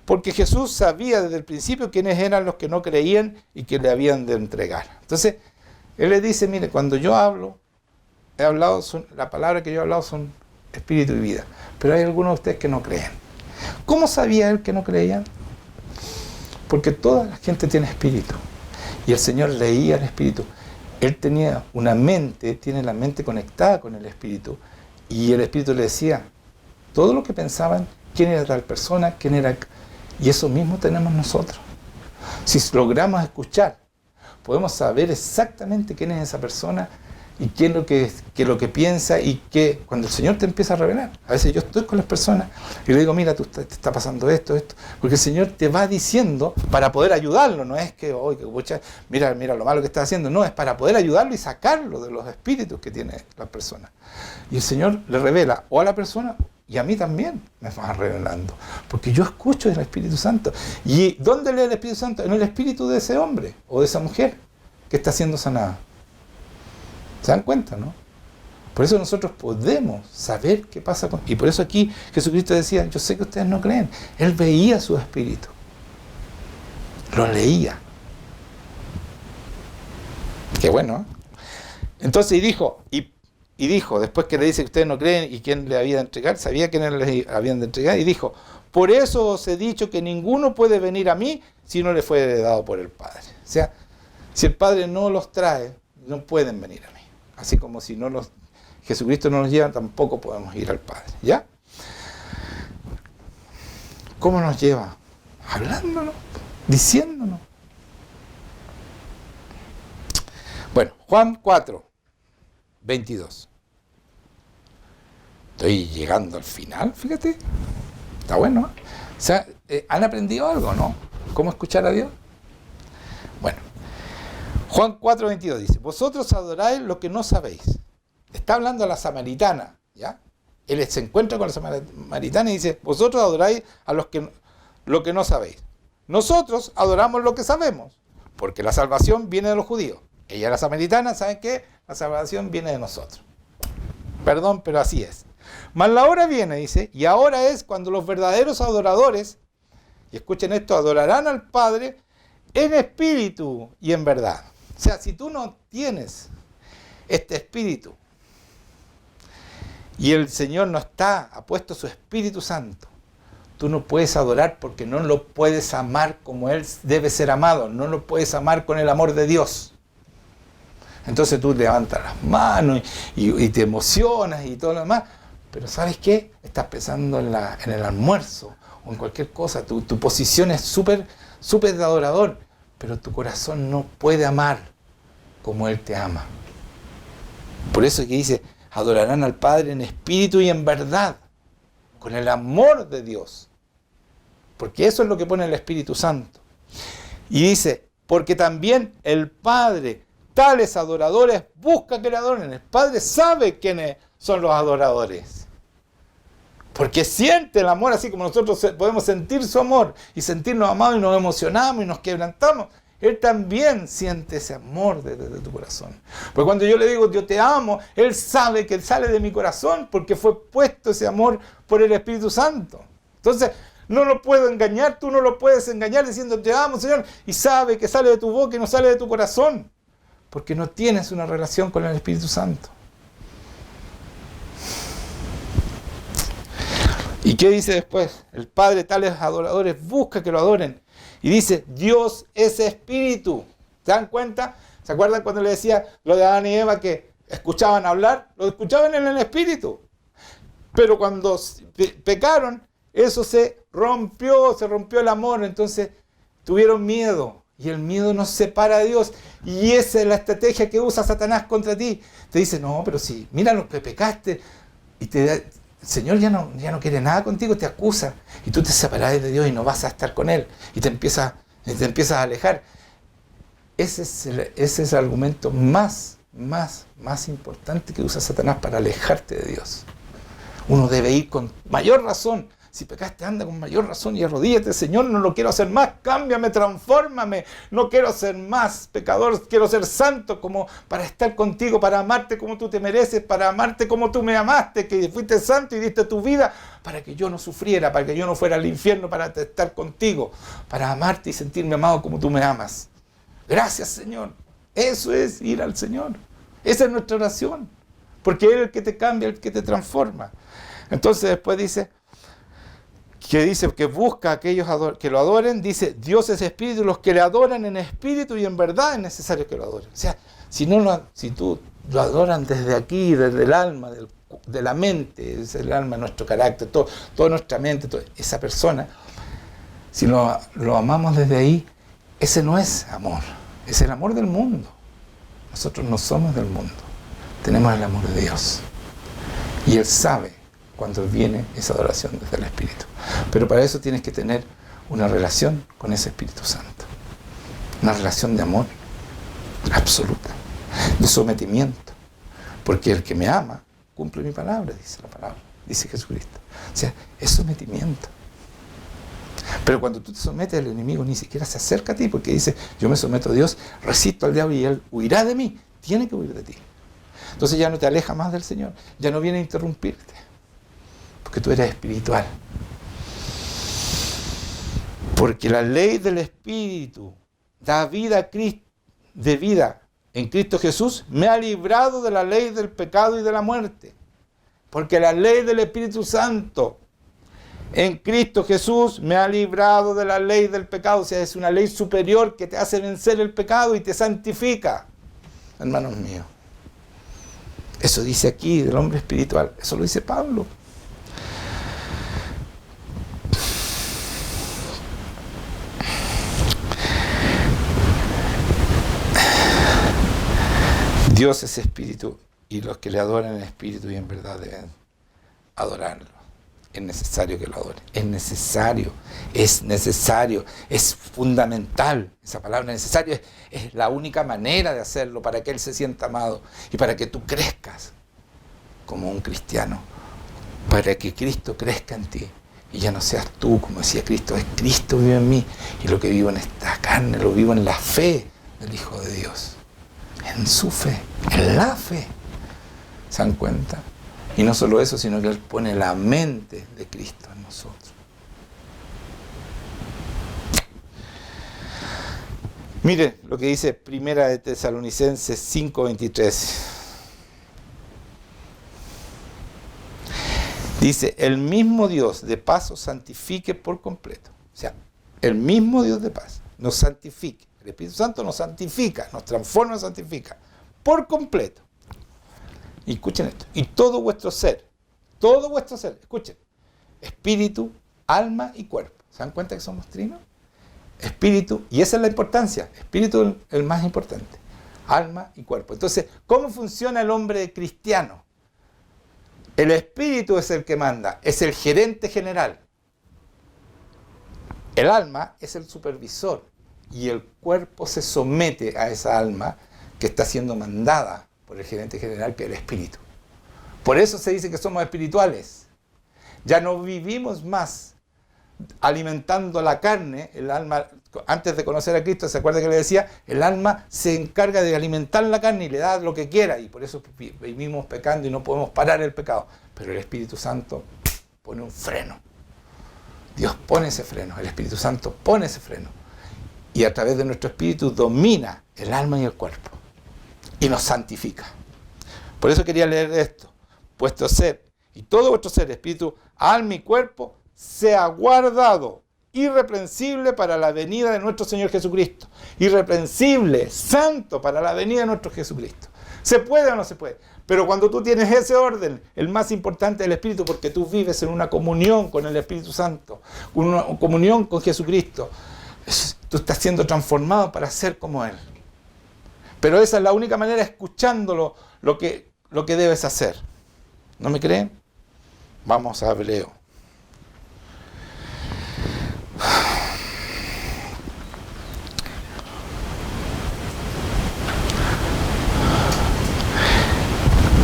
Porque Jesús sabía desde el principio quiénes eran los que no creían y que le habían de entregar. Entonces, Él le dice, mire, cuando yo hablo, la palabra que yo he hablado son espíritu y vida. Pero hay algunos de ustedes que no creen. ¿Cómo sabía Él que no creían? Porque toda la gente tiene espíritu. Y el Señor leía el espíritu. Él tenía tiene la mente conectada con el espíritu. Y el espíritu le decía todo lo que pensaban, quién era tal persona, quién era... Y eso mismo tenemos nosotros. Si logramos escuchar, podemos saber exactamente quién es esa persona y qué es lo que piensa y qué, cuando el Señor te empieza a revelar. A veces yo estoy con las personas y le digo, mira, te está pasando esto, porque el Señor te va diciendo para poder ayudarlo, no es que, mira lo malo que está haciendo, no, es para poder ayudarlo y sacarlo de los espíritus que tiene la persona. Y el Señor le revela o a la persona y a mí también me va revelando, porque yo escucho el Espíritu Santo. ¿Y dónde lee el Espíritu Santo? En el espíritu de ese hombre o de esa mujer que está siendo sanada. ¿Se dan cuenta, no? Por eso nosotros podemos saber qué pasa con... Y por eso aquí Jesucristo decía, yo sé que ustedes no creen. Él veía su espíritu. Lo leía. Qué bueno, ¿eh? Entonces, y dijo, después que le dice que ustedes no creen y quién le había de entregar, sabía quién le habían de entregar, y dijo, por eso os he dicho que ninguno puede venir a mí si no le fue dado por el Padre. O sea, si el Padre no los trae, no pueden venir a mí. Así como si Jesucristo no nos lleva, tampoco podemos ir al Padre. ¿Ya? ¿Cómo nos lleva? Hablándonos, diciéndonos. Bueno, Juan 4, 22. Estoy llegando al final, fíjate. Está bueno, ¿eh? O sea, ¿han aprendido algo, no? ¿Cómo escuchar a Dios? Bueno. Juan 4, 22 dice, vosotros adoráis lo que no sabéis. Está hablando a la samaritana, ¿ya? Él se encuentra con la samaritana y dice, vosotros adoráis a lo que no sabéis. Nosotros adoramos lo que sabemos, porque la salvación viene de los judíos. Ella, la samaritana, ¿saben qué? La salvación viene de nosotros. Perdón, pero así es. Mas la hora viene, dice, y ahora es cuando los verdaderos adoradores, y escuchen esto, adorarán al Padre en espíritu y en verdad. O sea, si tú no tienes este espíritu y el Señor no ha puesto su Espíritu Santo, tú no puedes adorar porque no lo puedes amar como Él debe ser amado, no lo puedes amar con el amor de Dios. Entonces tú levantas las manos y te emocionas y todo lo demás, pero ¿sabes qué? Estás pensando en el almuerzo o en cualquier cosa, tu posición es súper de adorador, pero tu corazón no puede amar como Él te ama. Por eso que dice, adorarán al Padre en espíritu y en verdad, con el amor de Dios. Porque eso es lo que pone el Espíritu Santo. Y dice, porque también el Padre, tales adoradores, busca que le adoren. El Padre sabe quiénes son los adoradores. Porque siente el amor, así como nosotros podemos sentir su amor y sentirnos amados y nos emocionamos y nos quebrantamos. Él también siente ese amor desde tu corazón. Porque cuando yo le digo, yo te amo, Él sabe que sale de mi corazón porque fue puesto ese amor por el Espíritu Santo. Entonces, no lo puedo engañar, tú no lo puedes engañar diciendo, te amo, Señor, y sabe que sale de tu boca y no sale de tu corazón. Porque no tienes una relación con el Espíritu Santo. ¿Y qué dice después? El Padre, tales adoradores, busca que lo adoren. Y dice, Dios es espíritu. ¿Se dan cuenta? ¿Se acuerdan cuando le decía lo de Adán y Eva que escuchaban hablar? Lo escuchaban en el espíritu. Pero cuando pecaron, eso se rompió el amor. Entonces tuvieron miedo. Y el miedo nos separa de Dios. Y esa es la estrategia que usa Satanás contra ti. Te dice, no, pero si mira lo que pecaste. Y el Señor ya no quiere nada contigo, te acusa. Y tú te separas de Dios y no vas a estar con Él. Y te empiezas a alejar. Ese es el argumento más importante que usa Satanás para alejarte de Dios. Uno debe ir con mayor razón. Si pecaste, anda con mayor razón y arrodíllate, Señor, no lo quiero hacer más, cámbiame, transfórmame, no quiero ser más pecador, quiero ser santo como para estar contigo, para amarte como tú te mereces, para amarte como tú me amaste, que fuiste santo y diste tu vida para que yo no sufriera, para que yo no fuera al infierno, para estar contigo, para amarte y sentirme amado como tú me amas. Gracias, Señor. Eso es ir al Señor. Esa es nuestra oración, porque Él es el que te cambia, el que te transforma. Entonces después dice que busca a aquellos que lo adoren, dice, Dios es espíritu, los que le adoran en espíritu y en verdad es necesario que lo adoren. O sea, si tú lo adoran desde aquí, desde el alma, de la mente, es el alma, nuestro carácter, toda nuestra mente, esa persona, si lo amamos desde ahí, ese no es amor, es el amor del mundo. Nosotros no somos del mundo, tenemos el amor de Dios. Y Él sabe cuando viene esa adoración desde el Espíritu. Pero para eso tienes que tener una relación con ese Espíritu Santo. Una relación de amor absoluta, de sometimiento. Porque el que me ama, cumple mi palabra, dice la palabra, dice Jesucristo. O sea, es sometimiento. Pero cuando tú te sometes, el enemigo ni siquiera se acerca a ti, porque dice, yo me someto a Dios, resisto al diablo y él huirá de mí. Tiene que huir de ti. Entonces ya no te aleja más del Señor, ya no viene a interrumpirte, porque tú eres espiritual. Porque la ley del Espíritu da vida de vida en Cristo Jesús, me ha librado de la ley del pecado y de la muerte. Porque la ley del Espíritu Santo en Cristo Jesús me ha librado de la ley del pecado. O sea, es una ley superior que te hace vencer el pecado y te santifica. Hermanos míos, eso dice aquí del hombre espiritual. Eso lo dice Pablo. Dios es espíritu y los que le adoran en espíritu y en verdad deben adorarlo. Es necesario que lo adoren. Es necesario, es fundamental. Esa palabra necesario es la única manera de hacerlo para que Él se sienta amado y para que tú crezcas como un cristiano, para que Cristo crezca en ti y ya no seas tú, como decía Cristo, es Cristo vive en mí y lo que vivo en esta carne lo vivo en la fe del Hijo de Dios, en su fe, en la fe. ¿Se dan cuenta? Y no solo eso, sino que Él pone la mente de Cristo en nosotros. Mire lo que dice Primera de Tesalonicenses 5:23. Dice, el mismo Dios de paz os santifique por completo. O sea, el mismo Dios de paz nos santifique. El Espíritu Santo nos santifica, nos transforma, nos santifica por completo. Y escuchen esto. Y todo vuestro ser, escuchen, espíritu, alma y cuerpo. ¿Se dan cuenta que somos trinos? Espíritu, y esa es la importancia. Espíritu es el más importante. Alma y cuerpo. Entonces, ¿cómo funciona el hombre cristiano? El espíritu es el que manda, es el gerente general. El alma es el supervisor y el cuerpo se somete a esa alma que está siendo mandada por el gerente general, que es el espíritu. Por eso se dice que somos espirituales. Ya no vivimos más alimentando la carne. El alma, antes de conocer a Cristo, ¿se acuerda que le decía? El alma se encarga de alimentar la carne y le da lo que quiera, y por eso vivimos pecando y no podemos parar el pecado. Pero el Espíritu Santo pone un freno. Dios pone ese freno, el Espíritu Santo pone ese freno, y a través de nuestro espíritu domina el alma y el cuerpo y nos santifica. Por eso quería leer esto. Vuestro ser y todo vuestro ser, espíritu, alma y cuerpo, sea guardado irreprensible para la venida de nuestro Señor Jesucristo. Irreprensible, santo para la venida de nuestro Jesucristo. ¿Se puede o no se puede? Pero cuando tú tienes ese orden, el más importante es el Espíritu, porque tú vives en una comunión con el Espíritu Santo, una comunión con Jesucristo. Tú estás siendo transformado para ser como Él. Pero esa es la única manera, escuchándolo, lo que debes hacer. ¿No me creen? Vamos a Hebreo.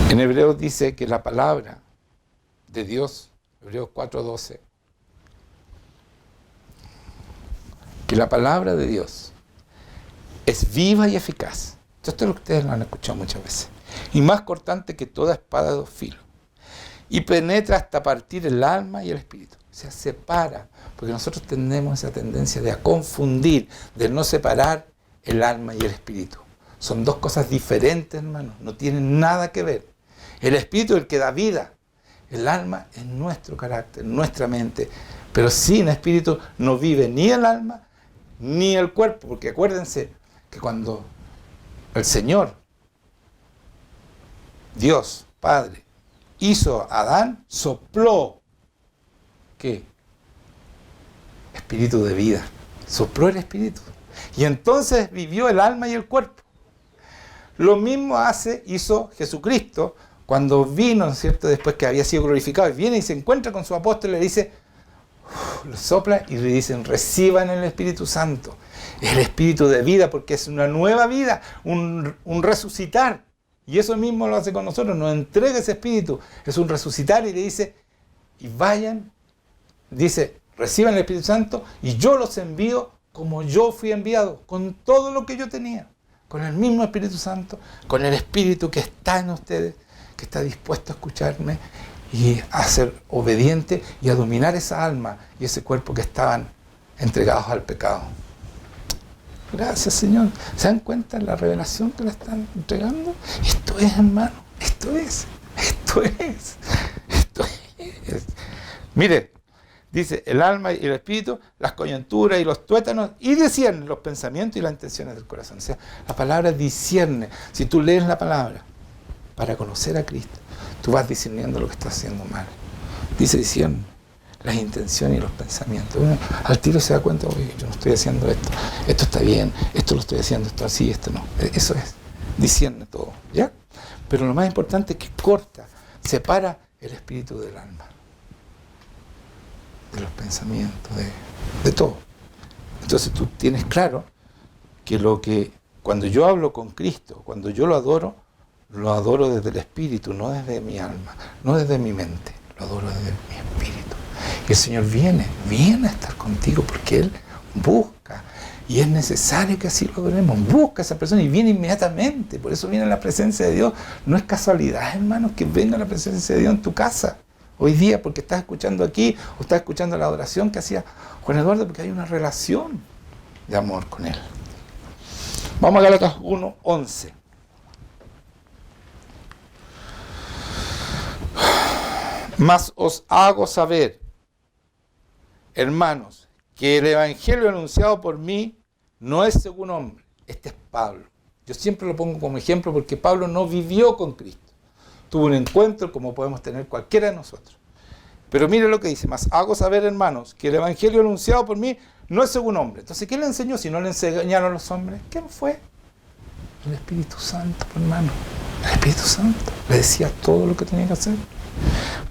En Hebreos dice que la palabra de Dios, Hebreos 4:12, que la palabra de Dios es viva y eficaz. Esto es lo que ustedes lo han escuchado muchas veces. Y más cortante que toda espada de dos filos. Y penetra hasta partir el alma y el espíritu. O sea, separa. Porque nosotros tenemos esa tendencia de confundir, de no separar el alma y el espíritu. Son dos cosas diferentes, hermanos. No tienen nada que ver. El espíritu es el que da vida. El alma es nuestro carácter, nuestra mente. Pero sin espíritu no vive ni el alma ni el cuerpo. Porque acuérdense que cuando el Señor, Dios, Padre, hizo a Adán, sopló, ¿qué? Espíritu de vida. Sopló el espíritu. Y entonces vivió el alma y el cuerpo. Lo mismo hizo Jesucristo cuando vino, ¿no es cierto?, después que había sido glorificado, y viene y se encuentra con su apóstol, le dice, lo sopla y le dicen, reciban el Espíritu Santo. Es el espíritu de vida, porque es una nueva vida, un resucitar. Y eso mismo lo hace con nosotros, nos entrega ese espíritu, es un resucitar, y le dice, y vayan, dice, reciban el Espíritu Santo, y yo los envío como yo fui enviado, con todo lo que yo tenía, con el mismo Espíritu Santo, con el Espíritu que está en ustedes, que está dispuesto a escucharme y a ser obediente y a dominar esa alma y ese cuerpo que estaban entregados al pecado. Gracias, Señor. ¿Se dan cuenta de la revelación que le están entregando? Esto es, hermano. Esto es. Mire, dice, el alma y el espíritu, las coyunturas y los tuétanos, y discierne los pensamientos y las intenciones del corazón. O sea, la palabra discierne. Si tú lees la palabra para conocer a Cristo, tú vas discerniendo lo que estás haciendo mal. Dice discierne las intenciones y los pensamientos. Uno al tiro se da cuenta, oye, yo no estoy haciendo esto, esto está bien, esto lo estoy haciendo, esto así, esto no. Eso es, discierne todo, ¿ya? Pero lo más importante es que corta, separa el espíritu del alma, de los pensamientos, de todo. Entonces tú tienes claro que cuando yo hablo con Cristo, cuando yo lo adoro desde el espíritu, no desde mi alma, no desde mi mente, lo adoro desde mi espíritu. Y el Señor viene a estar contigo porque Él busca Y es necesario que así lo adoremos. Busca a esa persona y viene inmediatamente. Por eso viene la presencia de Dios. No es casualidad, hermanos, que venga la presencia de Dios en tu casa hoy día, porque estás escuchando aquí o estás escuchando la adoración que hacía Juan Eduardo, porque hay una relación de amor con Él. Vamos a Gálatas 1:11. Mas os hago saber, hermanos, que el evangelio anunciado por mí no es según hombre. Este es Pablo. Yo siempre lo pongo como ejemplo porque Pablo no vivió con Cristo. Tuvo un encuentro como podemos tener cualquiera de nosotros. Pero mire lo que dice: mas hago saber, hermanos, que el evangelio anunciado por mí no es según hombre. Entonces, ¿qué le enseñó si no le enseñaron los hombres? ¿Quién fue? El Espíritu Santo, hermano. El Espíritu Santo le decía todo lo que tenía que hacer.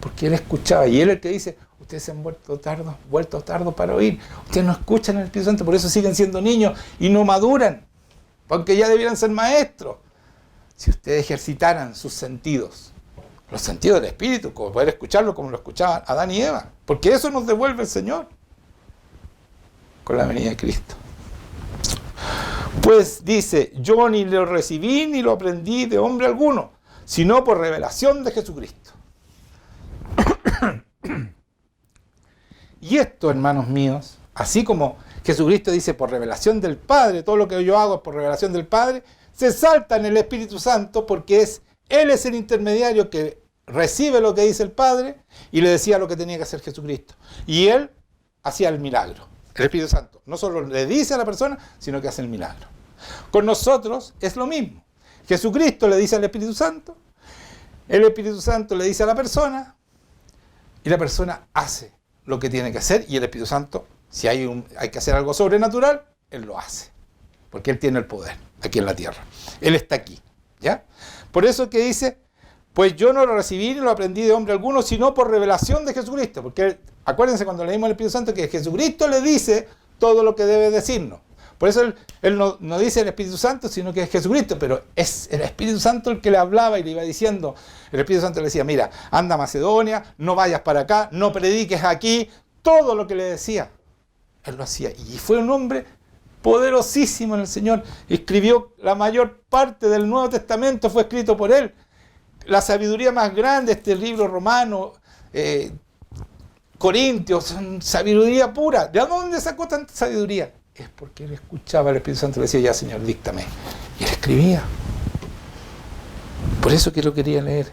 Porque él escuchaba. Y él es el que dice: ustedes se han vuelto tardos para oír. Ustedes no escuchan al Espíritu Santo, por eso siguen siendo niños y no maduran. Porque ya debieran ser maestros. Si ustedes ejercitaran sus sentidos, los sentidos del Espíritu, como poder escucharlo como lo escuchaban Adán y Eva. Porque eso nos devuelve el Señor con la venida de Cristo. Pues dice: yo ni lo recibí ni lo aprendí de hombre alguno, sino por revelación de Jesucristo. Y esto, hermanos míos, así como Jesucristo dice por revelación del Padre, todo lo que yo hago es por revelación del Padre, se salta en el Espíritu Santo porque Él es el intermediario que recibe lo que dice el Padre y le decía lo que tenía que hacer Jesucristo. Y Él hacía el milagro. El Espíritu Santo no solo le dice a la persona, sino que hace el milagro. Con nosotros es lo mismo. Jesucristo le dice al Espíritu Santo, el Espíritu Santo le dice a la persona, y la persona hace lo que tiene que hacer, y el Espíritu Santo, si hay que hacer algo sobrenatural, Él lo hace. Porque Él tiene el poder aquí en la tierra. Él está aquí, ¿ya? Por eso que dice: pues yo no lo recibí ni lo aprendí de hombre alguno, sino por revelación de Jesucristo. Porque acuérdense cuando leímos el Espíritu Santo que Jesucristo le dice todo lo que debe decirnos. Por eso él no dice el Espíritu Santo, sino que es Jesucristo, pero es el Espíritu Santo el que le hablaba y le iba diciendo. El Espíritu Santo le decía: mira, anda a Macedonia, no vayas para acá, no prediques aquí. Todo lo que le decía, Él lo hacía. Y fue un hombre poderosísimo en el Señor. Escribió la mayor parte del Nuevo Testamento, fue escrito por Él. La sabiduría más grande, este libro romano, Corintios, son sabiduría pura. ¿De dónde sacó tanta sabiduría? Es porque Él escuchaba al Espíritu Santo y le decía: ya, Señor, díctame. Y Él escribía. Por eso que lo quería leer,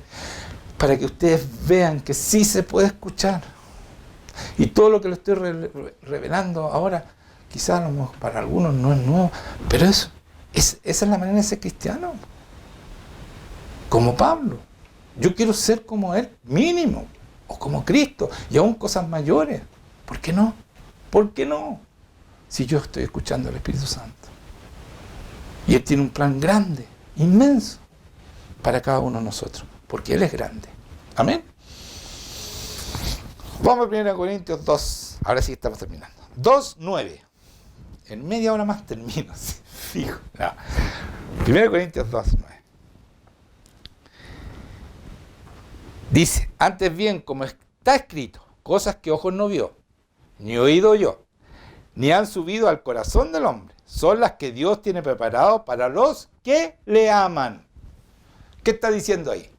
para que ustedes vean que sí se puede escuchar. Y todo lo que le estoy revelando ahora, quizás para algunos no es nuevo, pero esa es la manera de ser cristiano. Como Pablo. Yo quiero ser como Él, mínimo, o como Cristo, y aún cosas mayores. ¿Por qué no? ¿Por qué no? Si yo estoy escuchando al Espíritu Santo. Y Él tiene un plan grande, inmenso, para cada uno de nosotros, porque Él es grande. Amén. Vamos a 1 Corintios 2. Ahora sí estamos terminando. 2:9. En media hora más termino. Fijo. No. 1 Corintios 2:9. Dice: antes bien, como está escrito, cosas que ojos no vio, ni oído oyó, ni han subido al corazón del hombre, son las que Dios tiene preparado para los que le aman. ¿Qué está diciendo ahí?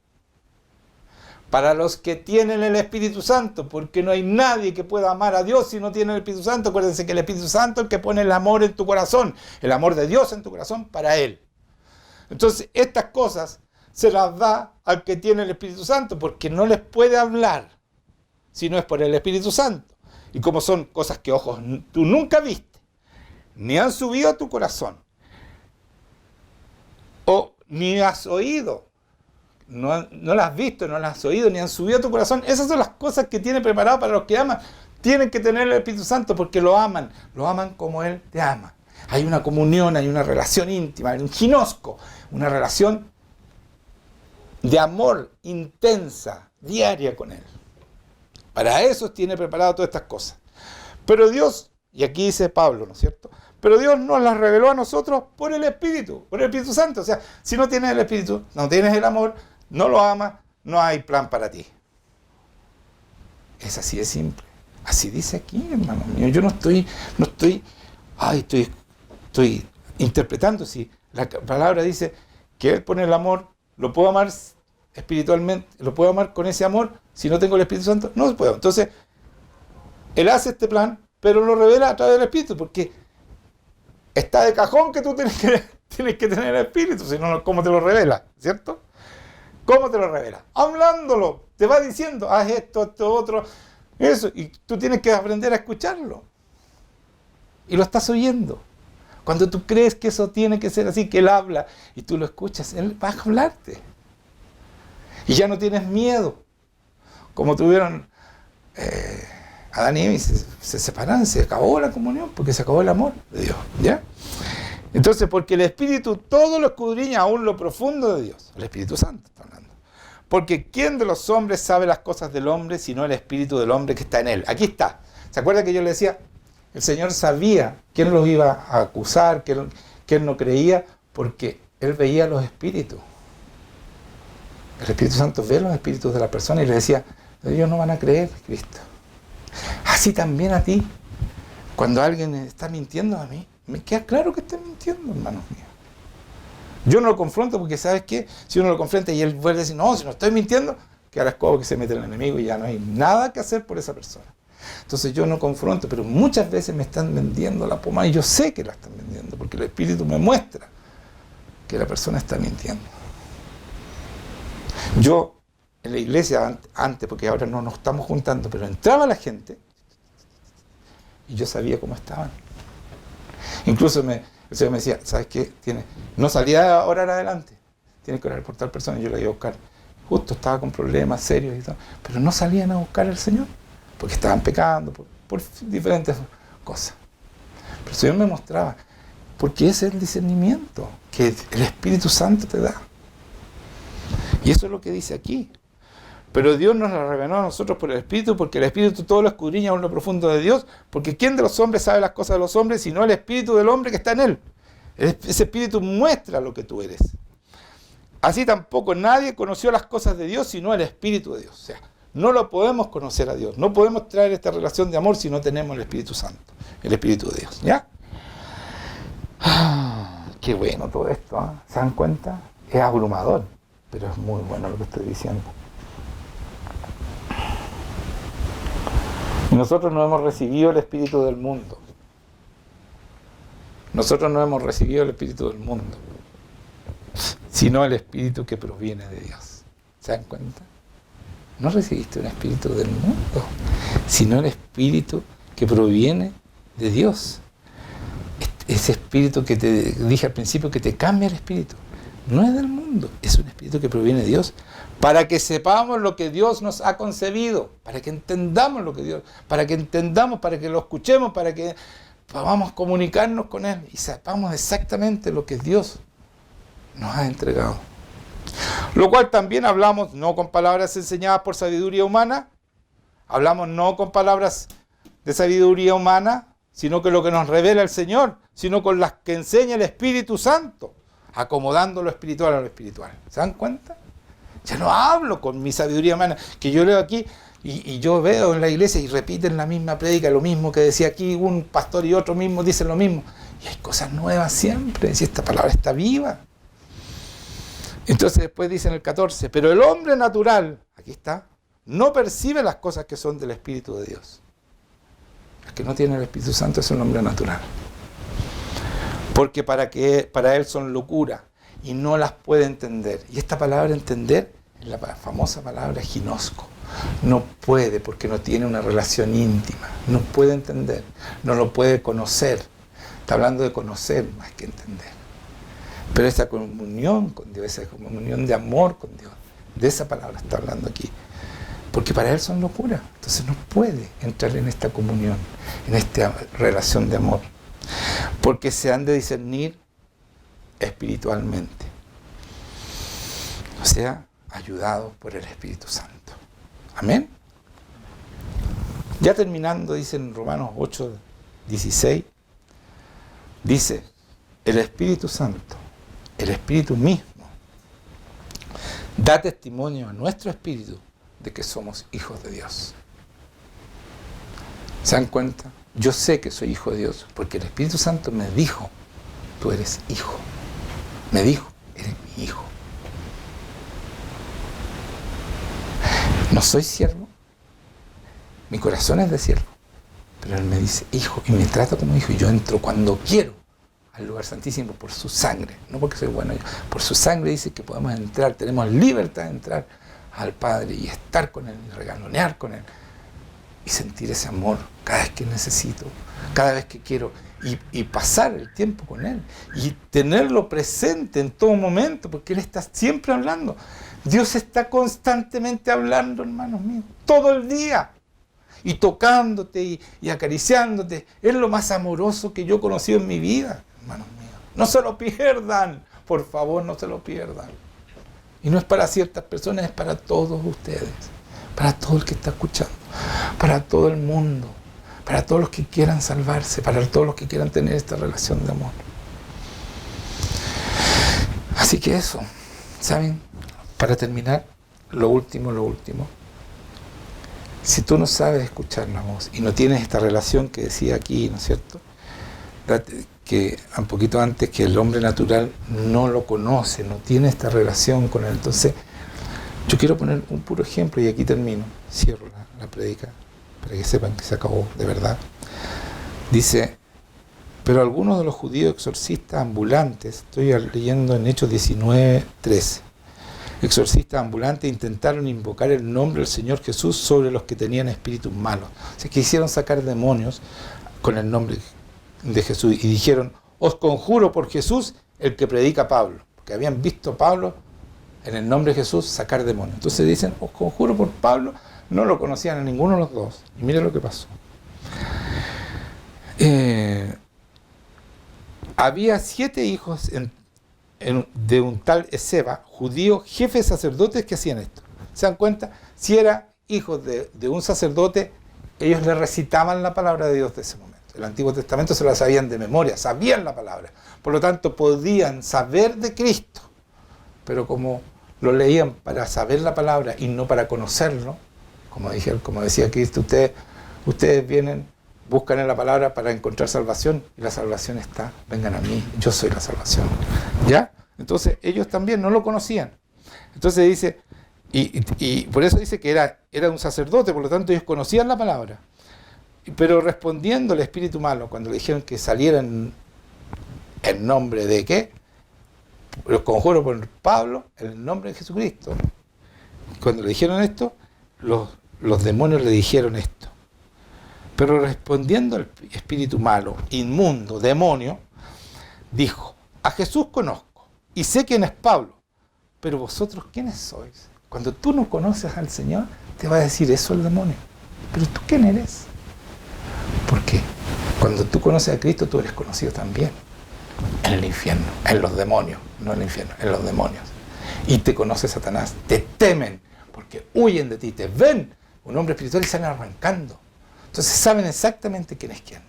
Para los que tienen el Espíritu Santo, porque no hay nadie que pueda amar a Dios si no tiene el Espíritu Santo. Acuérdense que el Espíritu Santo es el que pone el amor en tu corazón, el amor de Dios en tu corazón para Él. Entonces, estas cosas se las da al que tiene el Espíritu Santo, porque no les puede hablar si no es por el Espíritu Santo. Y como son cosas que ojos tú nunca viste, ni han subido a tu corazón, o ni has oído, no las has visto, no las has oído, ni han subido a tu corazón. Esas son las cosas que tiene preparado para los que aman. Tienen que tener el Espíritu Santo porque lo aman como Él te ama. Hay una comunión, hay una relación íntima, hay un ginosco, una relación de amor intensa, diaria con Él. Para eso tiene preparado todas estas cosas. Pero Dios, y aquí dice Pablo, ¿no es cierto? Pero Dios nos las reveló a nosotros por el Espíritu Santo. O sea, si no tienes el Espíritu, no tienes el amor, no lo amas, no hay plan para ti. Es así de simple. Así dice aquí, hermano mío. Yo estoy estoy interpretando. Si la palabra dice que Él pone el amor, lo puedo amar espiritualmente, lo puedo amar con ese amor. Si no tengo el Espíritu Santo, no puedo. Entonces, Él hace este plan, pero lo revela a través del Espíritu, porque está de cajón que tú tienes que tener el Espíritu, si no, ¿cómo te lo revela? ¿Cierto? ¿Cómo te lo revela? Hablándolo, te va diciendo, haz esto, esto, otro, eso, y tú tienes que aprender a escucharlo. Y lo estás oyendo. Cuando tú crees que eso tiene que ser así, que Él habla, y tú lo escuchas, Él va a hablarte. Y ya no tienes miedo. Como tuvieron Adán y Eva, se separaron, se acabó la comunión, porque se acabó el amor de Dios, ¿ya? Entonces, porque el Espíritu todo lo escudriña, aún lo profundo de Dios. El Espíritu Santo está hablando. Porque ¿quién de los hombres sabe las cosas del hombre, sino el Espíritu del hombre que está en él? Aquí está. ¿Se acuerda que yo le decía? El Señor sabía quién los iba a acusar, quién no creía, porque Él veía los espíritus. El Espíritu Santo ve los espíritus de la persona y le decía, ellos no van a creer en Cristo. Así también a ti. Cuando alguien está mintiendo a mí, me queda claro que está mintiendo, hermanos míos. Yo no lo confronto porque, ¿sabes qué? Si uno lo confronta y él vuelve a decir, no, si no estoy mintiendo, que a la escoba que se mete el enemigo y ya no hay nada que hacer por esa persona. Entonces yo no confronto, pero muchas veces me están vendiendo la pomada y yo sé que la están vendiendo porque el Espíritu me muestra que la persona está mintiendo. Yo en la iglesia antes, porque ahora no nos estamos juntando, pero entraba la gente y yo sabía cómo estaban. Incluso el Señor me decía, ¿sabes qué? No salía a orar adelante, tienes que orar por tal persona. Y yo la iba a buscar. Justo estaba con problemas serios y todo, pero no salían a buscar al Señor, porque estaban pecando, por diferentes cosas. Pero el Señor me mostraba, porque ese es el discernimiento que el Espíritu Santo te da. Y eso es lo que dice aquí. Pero Dios nos la reveló a nosotros por el Espíritu, porque el Espíritu todo lo escudriña aún lo profundo de Dios, porque ¿quién de los hombres sabe las cosas de los hombres, sino el Espíritu del hombre que está en él? Ese Espíritu muestra lo que tú eres. Así tampoco nadie conoció las cosas de Dios, sino el Espíritu de Dios. O sea, no lo podemos conocer a Dios, no podemos traer esta relación de amor si no tenemos el Espíritu Santo, el Espíritu de Dios, ¿ya? Qué bueno todo esto, ¿eh? ¿Se dan cuenta? Es abrumador, pero es muy bueno lo que estoy diciendo. Y nosotros no hemos recibido el Espíritu del mundo. Nosotros no hemos recibido el Espíritu del mundo, sino el Espíritu que proviene de Dios. ¿Se dan cuenta? No recibiste un Espíritu del mundo, sino el Espíritu que proviene de Dios. Ese Espíritu que te dije al principio, que te cambia el Espíritu, no es del mundo, es un Espíritu que proviene de Dios, para que sepamos lo que Dios nos ha concebido, para que entendamos lo que Dios, para que entendamos, para que lo escuchemos, para que podamos comunicarnos con Él y sepamos exactamente lo que Dios nos ha entregado. Lo cual también hablamos no con palabras enseñadas por sabiduría humana, hablamos no con palabras de sabiduría humana, sino que lo que nos revela el Señor, sino con las que enseña el Espíritu Santo, acomodando lo espiritual a lo espiritual. ¿Se dan cuenta? Ya no hablo con mi sabiduría humana, que yo leo aquí y yo veo en la iglesia y repiten la misma prédica, lo mismo que decía aquí un pastor y otro mismo dicen lo mismo. Y hay cosas nuevas siempre, si esta palabra está viva. Entonces después dice en el 14, pero el hombre natural, aquí está, no percibe las cosas que son del Espíritu de Dios. El que no tiene el Espíritu Santo es un hombre natural. Porque para él son locura y no las puede entender. Y esta palabra entender es la famosa palabra ginosco. No puede porque no tiene una relación íntima. No puede entender, no lo puede conocer. Está hablando de conocer más que entender. Pero esa comunión con Dios, esa comunión de amor con Dios, de esa palabra está hablando aquí. Porque para él son locura. Entonces no puede entrar en esta comunión, en esta relación de amor. Porque se han de discernir espiritualmente. O sea, ayudados por el Espíritu Santo. Amén. Ya terminando, dice en Romanos 8:16, dice, el Espíritu Santo, el Espíritu mismo, da testimonio a nuestro espíritu de que somos hijos de Dios. ¿Se dan cuenta? Yo sé que soy hijo de Dios porque el Espíritu Santo me dijo tú eres hijo. Me dijo, eres mi hijo. No soy siervo, mi corazón es de siervo, pero Él me dice hijo y me trata como hijo y yo entro cuando quiero al lugar santísimo por su sangre, no porque soy bueno, por su sangre dice que podemos entrar, tenemos libertad de entrar al Padre y estar con Él y regalonear con Él y sentir ese amor cada vez que necesito, cada vez que quiero y pasar el tiempo con Él y tenerlo presente en todo momento porque Él está siempre hablando. Dios está constantemente hablando, hermanos míos, todo el día y tocándote y acariciándote. Es lo más amoroso que yo he conocido en mi vida, hermanos míos. No se lo pierdan, por favor, no se lo pierdan. Y no es para ciertas personas, es para todos ustedes, para todo el que está escuchando, para todo el mundo, para todos los que quieran salvarse, para todos los que quieran tener esta relación de amor. Así que eso, ¿saben? Para terminar, lo último, si tú no sabes escuchar la voz y no tienes esta relación que decía aquí, ¿no es cierto? Que un poquito antes, que el hombre natural no lo conoce, no tiene esta relación con él. Entonces, yo quiero poner un puro ejemplo y aquí termino, cierro la prédica, para que sepan que se acabó de verdad. Dice, pero algunos de los judíos exorcistas ambulantes, estoy leyendo en Hechos 19:13, exorcistas ambulantes intentaron invocar el nombre del Señor Jesús sobre los que tenían espíritus malos. O sea, quisieron sacar demonios con el nombre de Jesús y dijeron, os conjuro por Jesús el que predica Pablo, porque habían visto a Pablo en el nombre de Jesús sacar demonios. Entonces dicen, os conjuro por Pablo, no lo conocían a ninguno de los dos. Y miren lo que pasó. Había 7 hijos de un tal Esceva, judío, jefe de sacerdotes que hacían esto. ¿Se dan cuenta? Si era hijo de un sacerdote, ellos le recitaban la palabra de Dios de ese momento. El Antiguo Testamento se la sabían de memoria, sabían la palabra. Por lo tanto, podían saber de Cristo. Pero como lo leían para saber la palabra y no para conocerlo, como decía Cristo, ustedes vienen, buscan en la palabra para encontrar salvación, y la salvación está, vengan a mí, yo soy la salvación. ¿Ya? Entonces ellos también no lo conocían. Entonces dice, y por eso dice que era un sacerdote, por lo tanto ellos conocían la palabra. Pero respondiendo al espíritu malo, cuando le dijeron que salieran en nombre de ¿qué? Los conjuro por Pablo, en el nombre de Jesucristo. Cuando le dijeron esto, los demonios le dijeron esto. Pero respondiendo al espíritu malo, inmundo, demonio, dijo, a Jesús conozco y sé quién es Pablo, pero vosotros ¿quiénes sois? Cuando tú no conoces al Señor, te va a decir eso el demonio. Pero ¿tú quién eres? Porque cuando tú conoces a Cristo, tú eres conocido también en el infierno, en los demonios, no en el infierno, en los demonios. Y te conoce Satanás, te temen, porque huyen de ti, te ven un hombre espiritual y salen arrancando. Entonces saben exactamente quién es quién.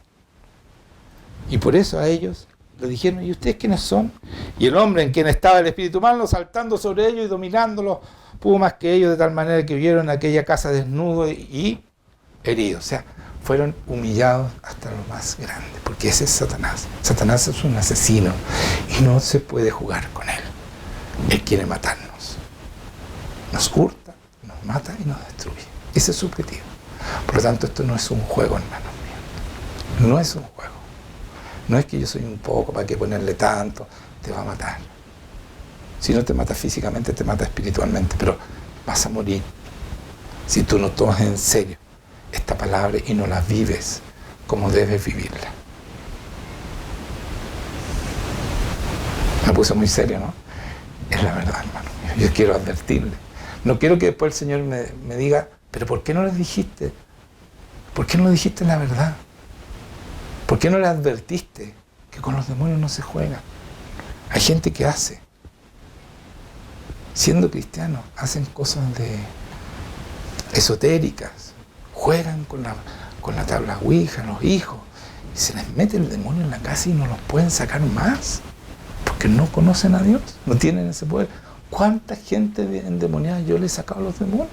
Y por eso a ellos le dijeron, ¿y ustedes quiénes son? Y el hombre en quien estaba el espíritu malo saltando sobre ellos y dominándolos, pudo más que ellos de tal manera que vieron aquella casa desnudo y heridos. O sea, fueron humillados hasta lo más grande, porque ese es Satanás. Satanás es un asesino y no se puede jugar con él. Él quiere matarnos. Nos hurta, nos mata y nos destruye. Ese es su objetivo. Por lo tanto, esto no es un juego, hermanos míos. No es un juego. No es que yo soy un poco, para que ponerle tanto, te va a matar. Si no te mata físicamente, te mata espiritualmente, pero vas a morir si tú no tomas en serio esta palabra y no la vives como debes vivirla. Me puse muy serio, ¿no? Es la verdad, hermano. Yo quiero advertirle. No quiero que después el Señor me diga, pero ¿por qué no les dijiste? ¿Por qué no le dijiste la verdad? ¿Por qué no le advertiste que con los demonios no se juega? Hay gente que hace, siendo cristianos, hacen cosas esotéricas, juegan con la tabla Ouija, los hijos, y se les mete el demonio en la casa y no los pueden sacar más, porque no conocen a Dios, no tienen ese poder. ¿Cuánta gente endemoniada yo le he sacado a los demonios?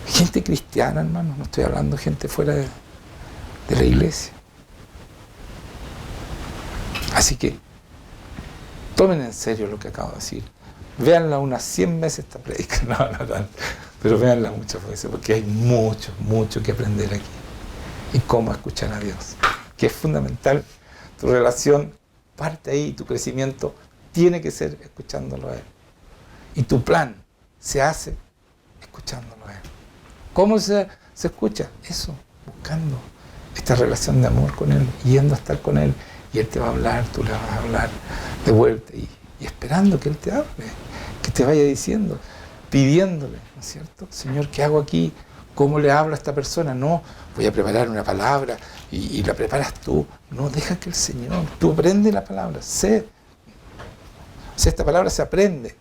Gente cristiana, hermano, no estoy hablando de gente fuera de la iglesia. Así que tomen en serio lo que acabo de decir. Véanla unas 100 veces esta predica, no tanto, pero véanla muchas veces, porque hay mucho que aprender aquí. Y cómo escuchar a Dios, que es fundamental. Tu relación parte ahí, tu crecimiento tiene que ser escuchándolo a Él. Y tu plan se hace escuchándolo a Él. ¿Cómo se escucha? Eso, buscando esta relación de amor con Él, yendo a estar con Él, y Él te va a hablar, tú le vas a hablar de vuelta, y esperando que Él te hable, que te vaya diciendo, pidiéndole, ¿no es cierto? Señor, ¿qué hago aquí? ¿Cómo le hablo a esta persona? No, voy a preparar una palabra y la preparas tú. No, deja que el Señor, tú aprende la palabra, sé. Esta palabra se aprende,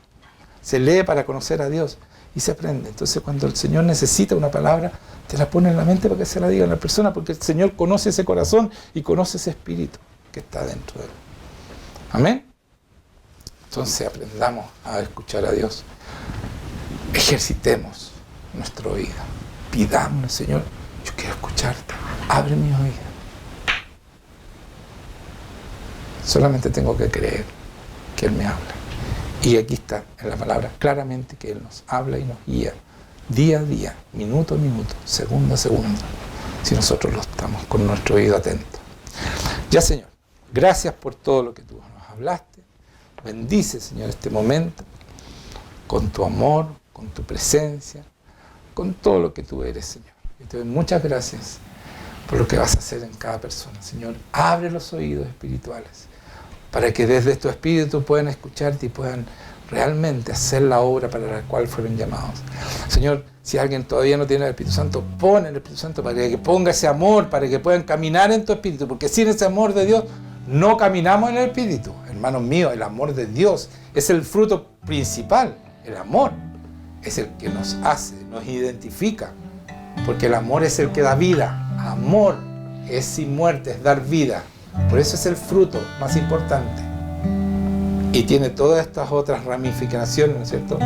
se lee para conocer a Dios y se aprende. Entonces cuando el Señor necesita una palabra, te la pone en la mente para que se la diga a la persona, porque el Señor conoce ese corazón y conoce ese espíritu que está dentro de él. Amén. Entonces aprendamos a escuchar a Dios. Ejercitemos nuestro oído. Pidámosle, Señor, yo quiero escucharte. Abre mis oídos. Solamente tengo que creer que Él me habla. Y aquí está en la palabra claramente que Él nos habla y nos guía día a día, minuto a minuto, segundo a segundo, si nosotros lo estamos con nuestro oído atento. Ya, Señor, gracias por todo lo que tú nos hablaste. Bendice, Señor, este momento con tu amor, con tu presencia, con todo lo que tú eres, Señor. Y te doy muchas gracias por lo que vas a hacer en cada persona. Señor, abre los oídos espirituales para que desde tu espíritu puedan escucharte y puedan realmente hacer la obra para la cual fueron llamados. Señor, si alguien todavía no tiene el Espíritu Santo, pon el Espíritu Santo para que ponga ese amor, para que puedan caminar en tu espíritu, porque sin ese amor de Dios no caminamos en el espíritu. Hermanos míos, el amor de Dios es el fruto principal. El amor es el que nos hace, nos identifica, porque el amor es el que da vida. Amor es sin muerte, es dar vida. Por eso es el fruto más importante. Y tiene todas estas otras ramificaciones, ¿no es cierto?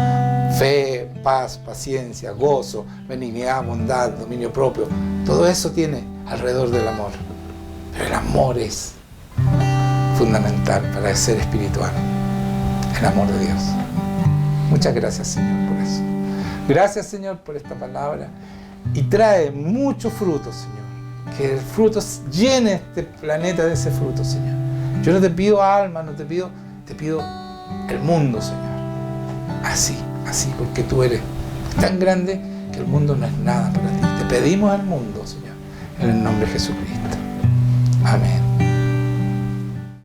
Fe, paz, paciencia, gozo, benignidad, bondad, dominio propio. Todo eso tiene alrededor del amor. Pero el amor es fundamental para ser espiritual. El amor de Dios. Muchas gracias, Señor, por eso. Gracias, Señor, por esta palabra. Y trae mucho fruto, Señor. Que el fruto llene este planeta de ese fruto, Señor. Yo no te pido alma, te pido el mundo, Señor. Así, porque tú eres tan grande que el mundo no es nada para ti. Te pedimos al mundo, Señor, en el nombre de Jesucristo. Amén.